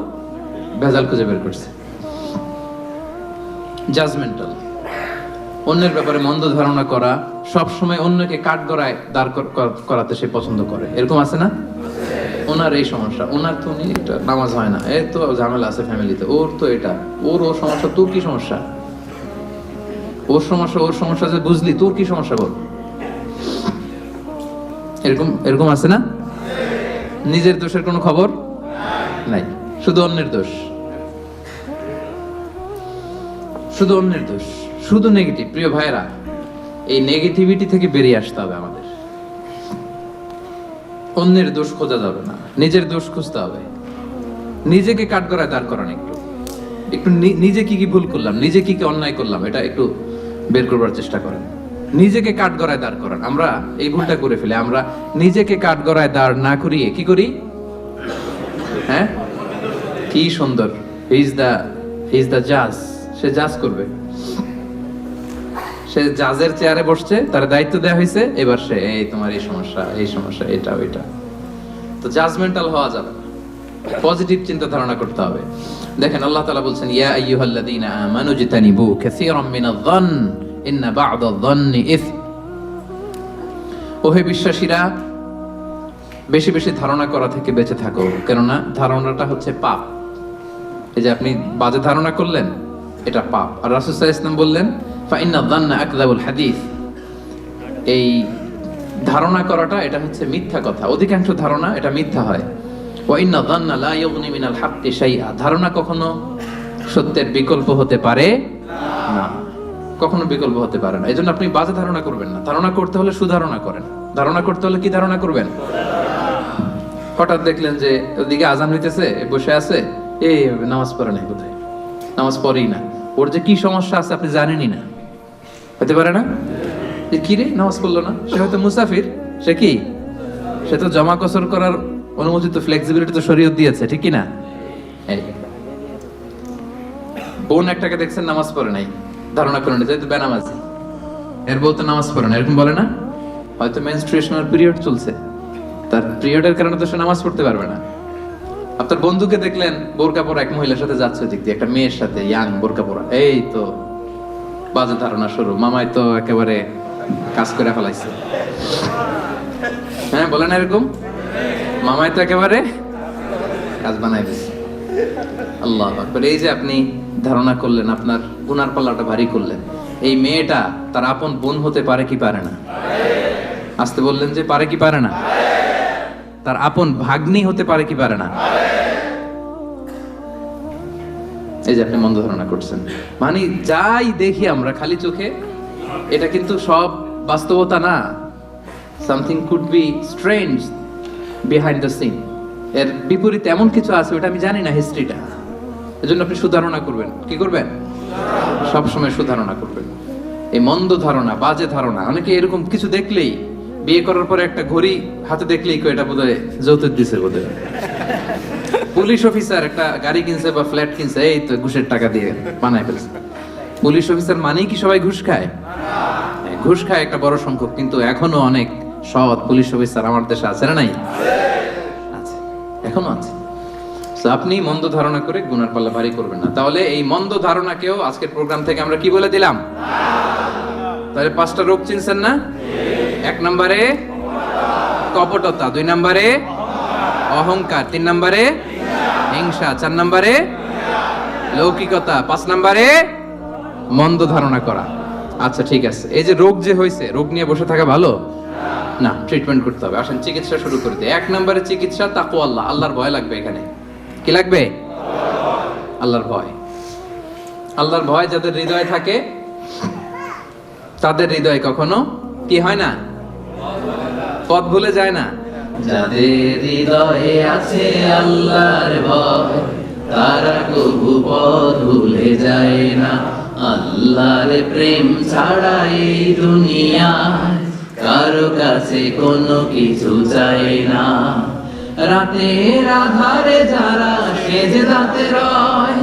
ভেজাল খুঁজে বের করছে। জাজমেন্টাল, অন্যের ব্যাপারে মন্দ ধারণা করা, সব সময় অন্যকে কাঠগড়ায় দাঁড় করাতে সে পছন্দ করে। এরকম আছে না? ওনার এই সমস্যা, ওনার তো উনি একটা নামাজ হয় না, এর তো ঝামেলা আছে ফ্যামিলিতে, ওর তো এটা, ওর সমস্যা, তোর কি সমস্যা? ওর সমস্যা যে বুঝলি, তোর কি সমস্যা বল? এরকম আছে না? নিজের দোষের কোনো খবর নাই, শুধু অন্যের দোষ, শুধু অন্যের দোষ, শুধু নেগেটিভ। প্রিয় ভাইরা, এই নেগেটিভিটি থেকে বেরিয়ে আসতে হবে আমাদের। অন্যের দোষ খোঁজা যাবে না, নিজের দোষ খুঁজতে হবে। নিজেকে কাঠগড়ায় দাঁড় করান, একটু নিজে কি কি ভুল করলাম, নিজে কি কি অন্যায় করলাম, এটা একটু বের করবার চেষ্টা করেন। নিজেকে কাঠগড়ায় দাঁড় করান। আমরা এই ভুলটা করে ফেলি, আমরা নিজেকে কাঠগড়ায় দাঁড় না করিয়ে কি করি? হ্যাঁ, কি সুন্দর, হি ইজ দ্য জাজ, সে জাজ করবে, সে জাজের চেয়ারে বসছে, তার দায়িত্ব দেওয়া হয়েছে, এবার সে এই তোমার এই সমস্যা এটা ওইটা। তো জাজমেন্টাল হওয়া যাবে না, পজিটিভ চিন্তা ধারণা করতে হবে। দেখেন আল্লাহ তাআলা বলছেন, ইয়া আইয়ুহাল্লাযীনা আমানু জিতানিবু কাসীরাম মিনায-যন্ন ইন্না বা'দায-যন্নি ইসম। ওহে বিশ্বাসীরা, বেশি বেশি ধারণা করা থেকে বেঁচে থাকো, কেননা ধারণাটা হচ্ছে পাপ। এই যে আপনি বাজে ধারণা করলেন, এটা পাপ। আর রাসূল সাল্লাল্লাহু আলাইহি ওয়াসাল্লাম বললেন, ফাইন্না-যন্না আকযাবুল হাদিস, এই ধারণা করাটা এটা হচ্ছে মিথ্যা কথা, অধিকাংশ ধারণা এটা মিথ্যা হয়। ওয়া ইন্না যান্না লা ইউগনি মিনাল হাক্কি শাইআ, ধারণা কখনো সত্যের বিকল্প হতে পারে না, কখনো বিকল্প হতে পারে না। এজন্য আপনি বাজে ধারণা করবেন না। ধারণা করতে হলে সুধারণা করেন। ধারণা করতে হলে কি ধারণা করবেন? হঠাৎ দেখলেন যে ওদিকে আজান হইতেছে, বসে আছে, এই নামাজ পড়ে নাই, কোথায় নামাজ পড়েই না, ওর যে কি সমস্যা আছে আপনি জানেনই না, হতে পারে না? কি রে নামাজ পড়লো না, সে হয়তো মুসাফির, সে কি, সে তো জমা কসর করার অনুমোদিত ফ্লেক্সিবিলিটি তো শরীয়ত দিয়েছে, ঠিক কি না? এই বোন একটাকে দেখছেন নামাজ পড়ে নাই, ধারণা করেন যেহেতু বেনামাজি, এর বউ তো নামাজ পড়ে না, এরকম বলে না? হয়তো মেনস্ট্রুয়েশনাল পিরিয়ড চলছে, তার পিরিয়ডের কারণে তো সে নামাজ পড়তে পারবে না। আপনার বন্ধুকে দেখলেন বোরকা পরা এক মহিলার সাথে যাচ্ছে, দিক দিয়ে একটা মেয়ের সাথে, ইয়াং বোরকা পরা, এই তো বাজে ধারণা শুরু, মামাই তো একেবারে কাজ করে ফেলাইছে। হ্যাঁ বলেন এরকম, মামাই তো একেবারে কাজ বানাই দিছে। আল্লাহ আকবার। এই যে আপনি ধারণা করলেন, আপনার গুনার পাল্লাটা ভারী করলেন, এই মেয়েটা তার আপন বোন হতে পারে কি পারে না? আসতে বললেন যে পারে কি পারে না? তার আপন ভাগ্নি হতে পারে কি পারে না? এই যে আপনি মন্দ ধারণা করছেন, মানে যাই দেখি আমরা খালি চোখে, এটা কিন্তু সব বাস্তবতা না। Something could be strange behind the scene, এর বিপরীতে এমন কিছু আছে ওটা আমি জানি না হিস্ট্রিটা। এজন্য আপনি সুধারণা করবেন। কি করবেন? সব সময় সুধারণা করবেন। এই মন্দ ধারণা, বাজে ধারণা, অনেকে এরকম কিছু দেখলেই, বিয়ে করার পরে একটা ঘড়ি হাতে দেখলেই এটা বোধহয় যৌতুক দিছে বোধহয়। পুলিশ অফিসার একটা গাড়ি কিনছে বা ফ্ল্যাট কিনছে, এই তো ঘুষের টাকা দিয়ে বানায় ফেলছে। পুলিশ অফিসার মানেই কি সবাই ঘুষ খায়? ঘুষ খায় একটা বড় সংখ্যক, কিন্তু এখনো অনেক সৎ পুলিশ অফিসার আমার দেশে আছে না? নাই? আছে, এখনো আছে। তো আপনি মন্দ ধারণা করে গুনার পাল্লা ভারী করবেন না। তাহলে এই মন্দ ধারণাকেও আজকের প্রোগ্রাম থেকে আমরা কি বলে দিলাম? তাহলে 5টা রোগ চিনছেন না? 1 নম্বরে কপটতা, 2 নম্বরে অহংকার, 3 নম্বরে হিংসা, 4 নম্বরে লৌকিকতা, 5 নম্বরে মন্দ ধারণা করা। আচ্ছা ঠিক আছে, এই যে রোগ যে হয়েছে, রোগ নিয়ে বসে থাকা ভালো না, ট্রিটমেন্ট করতে হবে। আসেন চিকিৎসা শুরু করে দিই। 1 নম্বরে চিকিৎসা তাকওয়া আল্লাহ, আল্লাহর ভয় লাগবে। এখানে কি লাগবে? আল্লাহর ভয়। আল্লাহর ভয় যাদের হৃদয়ে থাকে, তাদের হৃদয় কখনো কি হয় না? পথ ভুলে যায় না। যাদের হৃদয়ে আছে আল্লাহর ভয়, তারা কবু পথ ভুলে যায় না। আল্লাহর প্রেম ছাড়া এই দুনিয়ায় কারো কাছে কোনো কিছু চাই না। রাতের আধারে যারা সেজদাতে রয়,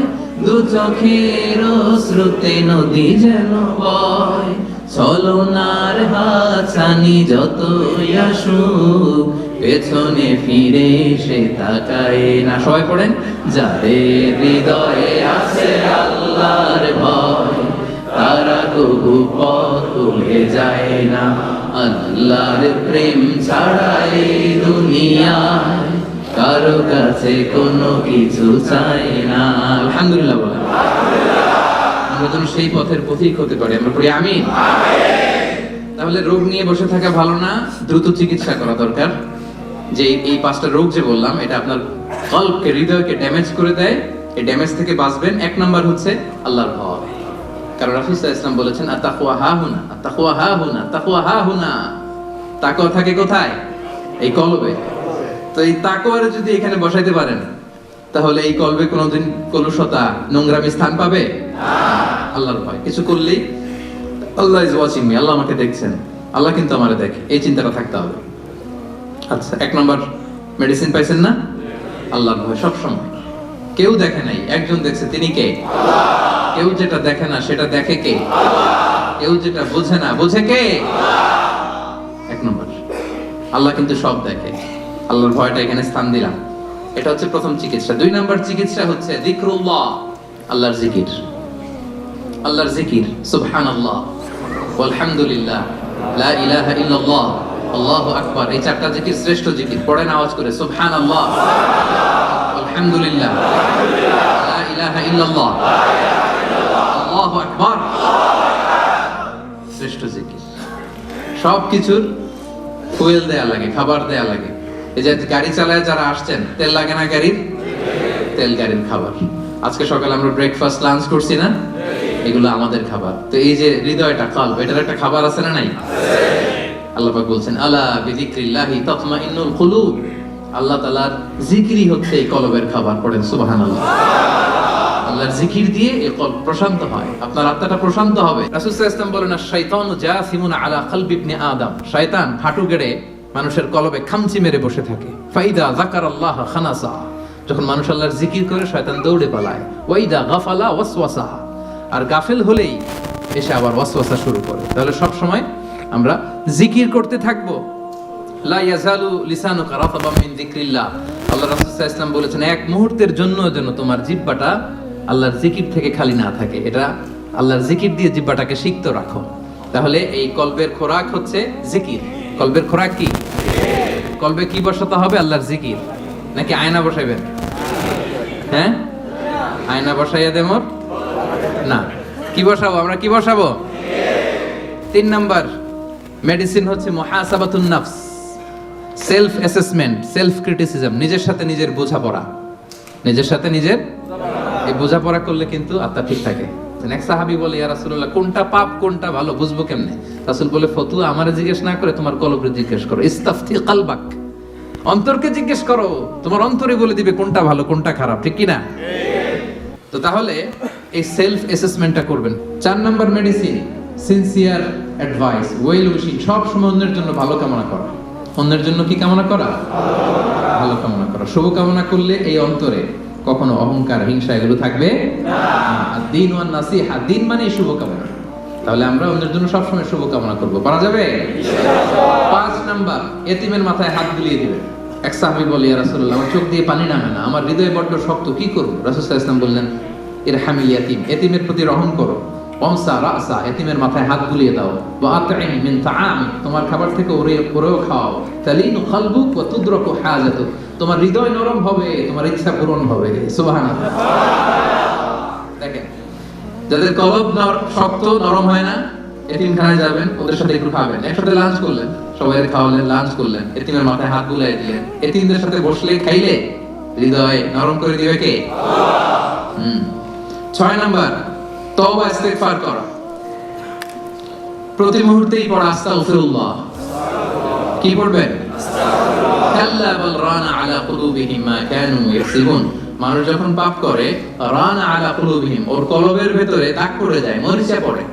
দু চোখের শ্রুতে নদী যেন বয়। ছলনার হাতছানি যতই আসুক, পেছনে ফিরে সে তাকায় না। সবাই পড়েন, যাদের হৃদয়ে আছে আল্লাহর ভয়, তারা কবু পথ ভুলে যায় না। আল্লাহর প্রেম ছাড়া এই দুনিয়ায় কারো কাছে কোনো কিছু চাই না। আলহামদুলিল্লাহ বলেন। আমরা যেন সেই পথের পথিক হতে পারি। আমরা পড়ি আমিন। তাহলে রোগ নিয়ে বসে থাকা ভালো না, দ্রুত চিকিৎসা করা দরকার। যে এই 5টা রোগ যে বললাম, এটা আপনার কলবকে, হৃদয়কে ড্যামেজ করে দেয়। এই ড্যামেজ থেকে বাঁচবেন। 1 নাম্বার হচ্ছে আল্লাহর ভয়। কারণ রাসূল সাল্লাল্লাহু আলাইহি ওয়াসাল্লাম বলেছেন, আত-তাকওয়া হাহুনা, আত-তাকওয়া হাহুনা, তাকওয়া হাহুনা। তাকওয়া থাকে কোথায়? এই কলবে। তো এই তাকওয়ারে যদি এখানে বসাইতে পারেন, তাহলে এই কলবে কোনোদিন কলুষতা, নোংরামি স্থান পাবে না। আল্লাহর ভয়, কিছু করলেই আল্লাহ ইজ ওয়াচিং মি, আল্লাহ আমাকে দেখছেন, আল্লাহ কিন্তু আমারে দেখে, এই চিন্তাটা থাকতে হবে। আচ্ছা, 1 নম্বর মেডিসিন পাইছেন না? আল্লাহর ভয় সব সময়। কেউ দেখে নাই, একজন দেখছে, তিনি কে? আল্লাহ। কেউ যেটা দেখে না সেটা দেখে কে? আল্লাহ। কেউ যেটা বোঝে না বোঝে কে? আল্লাহ। 1 নম্বর, আল্লাহ কিন্তু সব দেখে। আল্লাহর ভয়টা এখানে স্থান দিলাম। এটা হচ্ছে প্রথম চিকিৎসা। 2 নম্বর চিকিৎসা হচ্ছে যিকরুল্লাহ, আল্লাহর জিকির। আল্লাহর জিকির, সুবহানাল্লাহ, আলহামদুলিল্লাহ, লা ইলাহা ইল্লাল্লাহ, আল্লাহু আকবার। এই 4টা জিকির শ্রেষ্ঠ জিকির। পড়েন আওয়াজ করে, সুবহানাল্লাহ, আলহামদুলিল্লাহ, লা ইলাহা ইল্লাল্লাহ, আল্লাহু আকবার। শ্রেষ্ঠ জিকির। সবকিছুর ফুয়েল দেয়া লাগে, খাবার দেয়া লাগে। এই যে গাড়ি চালায় যারা আসছেন, তেল লাগে না গাড়ির? তেল গাড়ির খাবার। আজকে সকালে আমরা ব্রেকফাস্ট লাঞ্চ করছি না, এগুলো আমাদের খাবার। তো এই যে হৃদয়টা, কলব, এটার একটা খাবার আছে না নাই? আল্লাহ পাক বলছেন আলা বিযিকরিল্লাহি তাতমাইন্নুল কুলুব, আল্লাহ তাআলার জিকিরই হচ্ছে এই কলবের খাবার। পড়েন সুবহানাল্লাহ। আল্লাহর জিকির দিয়ে এই কলব প্রশান্ত হয়, আপনার আত্মাটা প্রশান্ত হবে। রাসূল সাল্লাল্লাহু আলাইহি ওয়াসাল্লাম বলেন আশ-শাইতানু জাসিমুন আলা কলবি ইবনে আদম, শয়তান হাঁটু গেড়ে মানুষের কলবে খামচি মেরে বসে থাকে। ফাইদা যাকারাল্লাহ খানাসা, যখন মানুষ আল্লাহর জিকির করে শয়তান দৌড়ে পালায়। ওয়াইদা গাফালা ওয়াসওয়াসা, আর গাফেল হলেই এসে আবার ওয়াসওয়াসা শুরু করে। তাহলে সব সময় আমরা জিকির করতে থাকবো। লা ইয়াজালু লিসানুকা রাতাবাম মিন যিকরিল্লাহ, আল্লাহ রাসূল সাল্লাল্লাহু আলাইহি ওয়াসাল্লাম বলেছেন এক মুহূর্তের জন্য যেন তোমার জিহ্বাটা আল্লাহর জিকির থেকে খালি না থাকে। এটা আল্লাহর জিকির দিয়ে জিহ্বাটাকে সিক্ত রাখো। তাহলে এই কলবের খোরাক হচ্ছে জিকির। কলবের খোরাক কি? কলবে কি বসাতে হবে? আল্লাহর জিকির। নাকি আয়না বসাইবেন? হ্যাঁ, আয়না বসাইয়া দেব না, কি বসাবো? আমরা কি বসাবো? 3 নাম্বার মেডিসিন হচ্ছে মুহাসাবাতুন নাফস, সেলফ অ্যাসেসমেন্ট, সেলফ ক্রিটিসিজম, নিজের সাথে নিজের বোঝাপড়া। নিজের সাথে নিজের এই বোঝাপড়া করলে কিন্তু আত্মা ঠিক থাকে। এক সাহাবী বলে ইয়া রাসূলুল্লাহ, কোনটা পাপ কোনটা ভালো বুঝবো কেমনে? রাসূল বলে ফতুয়া আমারে জিজ্ঞেস না করে তোমার কলবকে জিজ্ঞেস করো। ইস্তাফতি কলবাক, অন্তরকে জিজ্ঞেস করো, তোমার অন্তরে বলে দিবে কোনটা ভালো কোনটা খারাপ, ঠিক কি না? তো তাহলে এই সেলফ অ্যাসেসমেন্টটা করবেন। 4 number medicine sincere advice, well wishing, সব সময় অন্যের জন্য ভালো কামনা করা। অন্যের জন্য কি কামনা করা? ভালো কামনা করা। শুভ কামনা করলে এই অন্তরে কখনো অহংকার, হিংসা এগুলো থাকবে না। দ্বীন ওয়ান নাসিহা, দ্বীন মানে শুভ কামনা। তাহলে আমরা অন্যের জন্য সব সময় শুভ কামনা করব, পারা যাবে ইনশাআল্লাহ। 5 নাম্বার এতিমের মাথায় হাত বুলিয়ে দিবেন। এক সাহাবী বলে ইয়া রাসূলুল্লাহ, আমার চোখ দিয়ে পানি নামে না, আমার হৃদয় বড্ড শক্ত, কি করব? রাসূল সাল্লাল্লাহু আলাইহি ওয়াসাল্লাম বললেন ইরহামিল ইয়াতীম, এতিমের প্রতি রহম করো। ওয়ামসা রাসা, এতিমের মাথায় হাত বুলিয়ে দাও। ওয়া আতঈম মিন তাআমি, তোমার খাবার থেকে ওরেও খাও। তালিনু কলবুক ওয়া তুদরাকু হাজাতুক, তোমার হৃদয় নরম হবে, তোমার ইচ্ছা পূরণ হবে। সুবহানাল্লাহ। দেখেন যাদের কলব শক্ত নরম হয় না, এতিমখানায় যাবেন, ওদের সাথে একটু খাবেন, একসাথে লাঞ্চ করলেন, সবাই খাওয়ালেন, লাঞ্চ করলেন, এতিমের মাথায় হাত বুলিয়ে দিলেন। এতিমদের সাথে বসলে খাইলে হৃদয় নরম করে দিবে কে? আল্লাহ। 6 নাম্বার তওবা ইস্তিগফার করা, প্রতি মুহূর্তেই পড়া আস্তাগফিরুল্লাহ। কি পড়বেন? আস্তাগফিরুল্লাহ। কাল্লা বাল রানা আলা কুলুবিহিম মা কানু ইয়াকসিবুন, মানুষ যখন পাপ করে রানা আলা কুলুবিহিম, ওর কলবের ভিতরে দাগ পড়ে যায়, মরিচা পড়ে।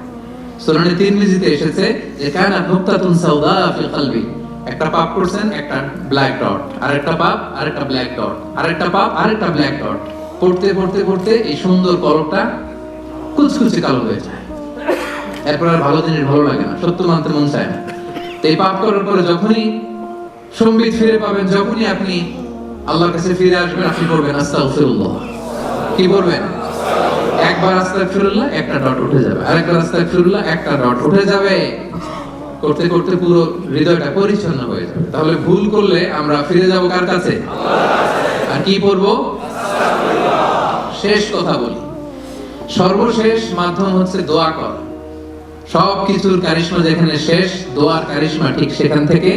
সুনানে তিরমিজিতে এসেছে যে কানা নুকতাতুন সাওদা ফি কলবি, একটা পাপ করছেন, একটা ব্ল্যাক ডট, আরেকটা পাপ, আরেকটা ব্ল্যাক ডট, আরেকটা পাপ, আরেকটা ব্ল্যাক ডট, পড়তে পড়তে পড়তে এই সুন্দর কলবটা কুচকুচে কালো হয়ে যায়। এরপর আর ভালো জিনিস ভালো লাগে না, সত্য মানতে মন চায় না। তো এই পাপ করার পরে যখনই সম্বিত ফিরে পাবেন, যখনই আপনি আল্লাহর কাছে ফিরে আসবেন, আপনি করবেন আস্তাগফিরুল্লাহ। কি করবেন? একবার আস্তাগফিরুল্লাহ, একটা ডট উঠে যাবে, আরেকবার আস্তাগফিরুল্লাহ, একটা ডট উঠে যাবে। করতে করতে পুরো হৃদয়টা পরিচ্ছন্ন হয়ে যাবে। তাহলে ভুল করলে আমরা ফিরে যাব কার কাছে? আল্লাহর কাছে। আর কি পড়বো? আস্তাগফিরুল্লাহ। শেষ কথা বলি, সর্বশেষ মাধ্যম হচ্ছে দোয়া করা। সব কিছুর কারিশমা যেখানে শেষ, দোয়ার কারিশমা ঠিক সেখান থেকে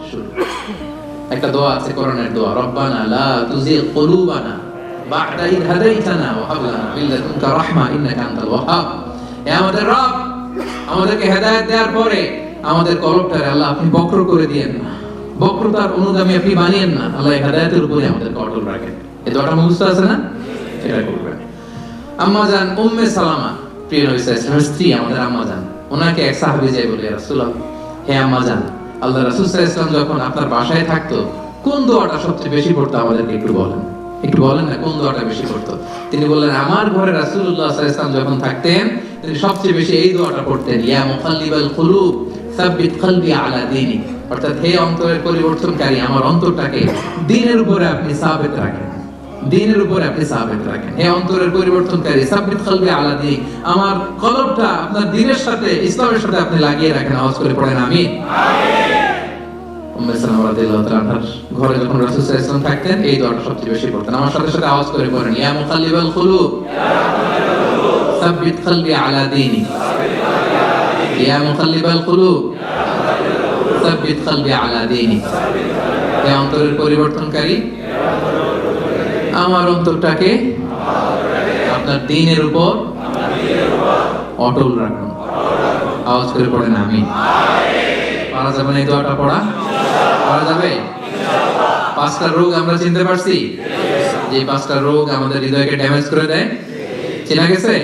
শুরু। একটা দোয়া আছে কোরআনের দোয়া, রব্বানা লা তুজিগ কুলুবানা বা'দা ইয হাদাইতানা ওয়া হাব লানা মিন লাদুনকা রাহমা ইন্নাকা আনতাল ওয়াহ্হাব। হে আমাদের রব, আমাদেরকে হেদায়েত দেওয়ার পরে আমাদের কলবটারে আল্লাহ আপনি বক্র করে দিয়েন না, বক্রতার অনুগামী আপনি বানিয়েন না। আল্লাহ হেদায়েতের উপরে আমাদের অটল রাখেন। এই দোয়াটা মুখস্থ আছে না? এটা করবেন। আম্মা জান উম্মে সালামা, প্রিয় নবী সাল্লাল্লাহু আলাইহি ওয়াসাল্লামের স্ত্রী, আমাদের আম্মা জান, ওনাকে এক সাহাবী যায় বলে, ইয়া রাসূলুল্লাহ, হে আম্মা জান, আল্লাহ রাসূল সাল্লাল্লাহু আলাইহি ওয়াসাল্লাম যখন আপনার বাসায় থাকতো কোন দোয়াটা সবচেয়ে বেশি পড়তো, আমাদেরকে একটু বলেন, একটু বলেন না কোন দোয়াটা বেশি পড়তো? তিনি বললেন, আমার ঘরে রাসূলুল্লাহ সাল্লাল্লাহু আলাইহি ওয়াসাল্লাম যখন থাকতেন তিনি সবচেয়ে বেশি এই দোয়াটা পড়তেন, ইয়া মুকাল্লিবাল কুলুব সাব্বিত কলবি আলা দীনিক, অর্থাৎ হে অন্তরের পরিবর্তনকারী, আমার অন্তরটাকে দ্বীনের উপরে আপনি সাবিত রাখেন, দ্বীনের উপরে আপনি সাবিত রাখেন। হে অন্তরের পরিবর্তনকারী, সাব্বিত কলবি আলা দীনিক, আমার কলবটা আপনার দ্বীনের সাথে, ইসলামের সাথে আপনি লাগিয়ে রাখেন। আওয়াজ করে পড়েন আমিন। আমিন। উম্মে সালামা রাদিয়াল্লাহু তাআলা আনহার ঘরে যখন রাসূল সাল্লাল্লাহু আলাইহি ওয়াসাল্লাম থাকতেন এই দোয়াটা সবচেয়ে বেশি পড়তেন। আমার সাথে সাথে আওয়াজ করে পড়েন, ইয়া মুকাল্লিবাল কুলুব সাব্বিত কলবি আলা দীনিক, ইয়া মুকাল্লিবাল কুলুব সাব্বিত কলবি আলা দীনিক। হে অন্তরের পরিবর্তনকারী, আমার অন্তরটাকে আপনার দ্বীনের উপর অটল রাখুন। আওয়াজ করে পড়েন আমিন। পারা যাবে না এই দোয়াটা পড়া? পারা যাবে? 5টা রোগ আমরা চিনতে পারছি, যে 5টা রোগ আমাদের হৃদয়কে ড্যামেজ করে দেয়, চেনা গেছে?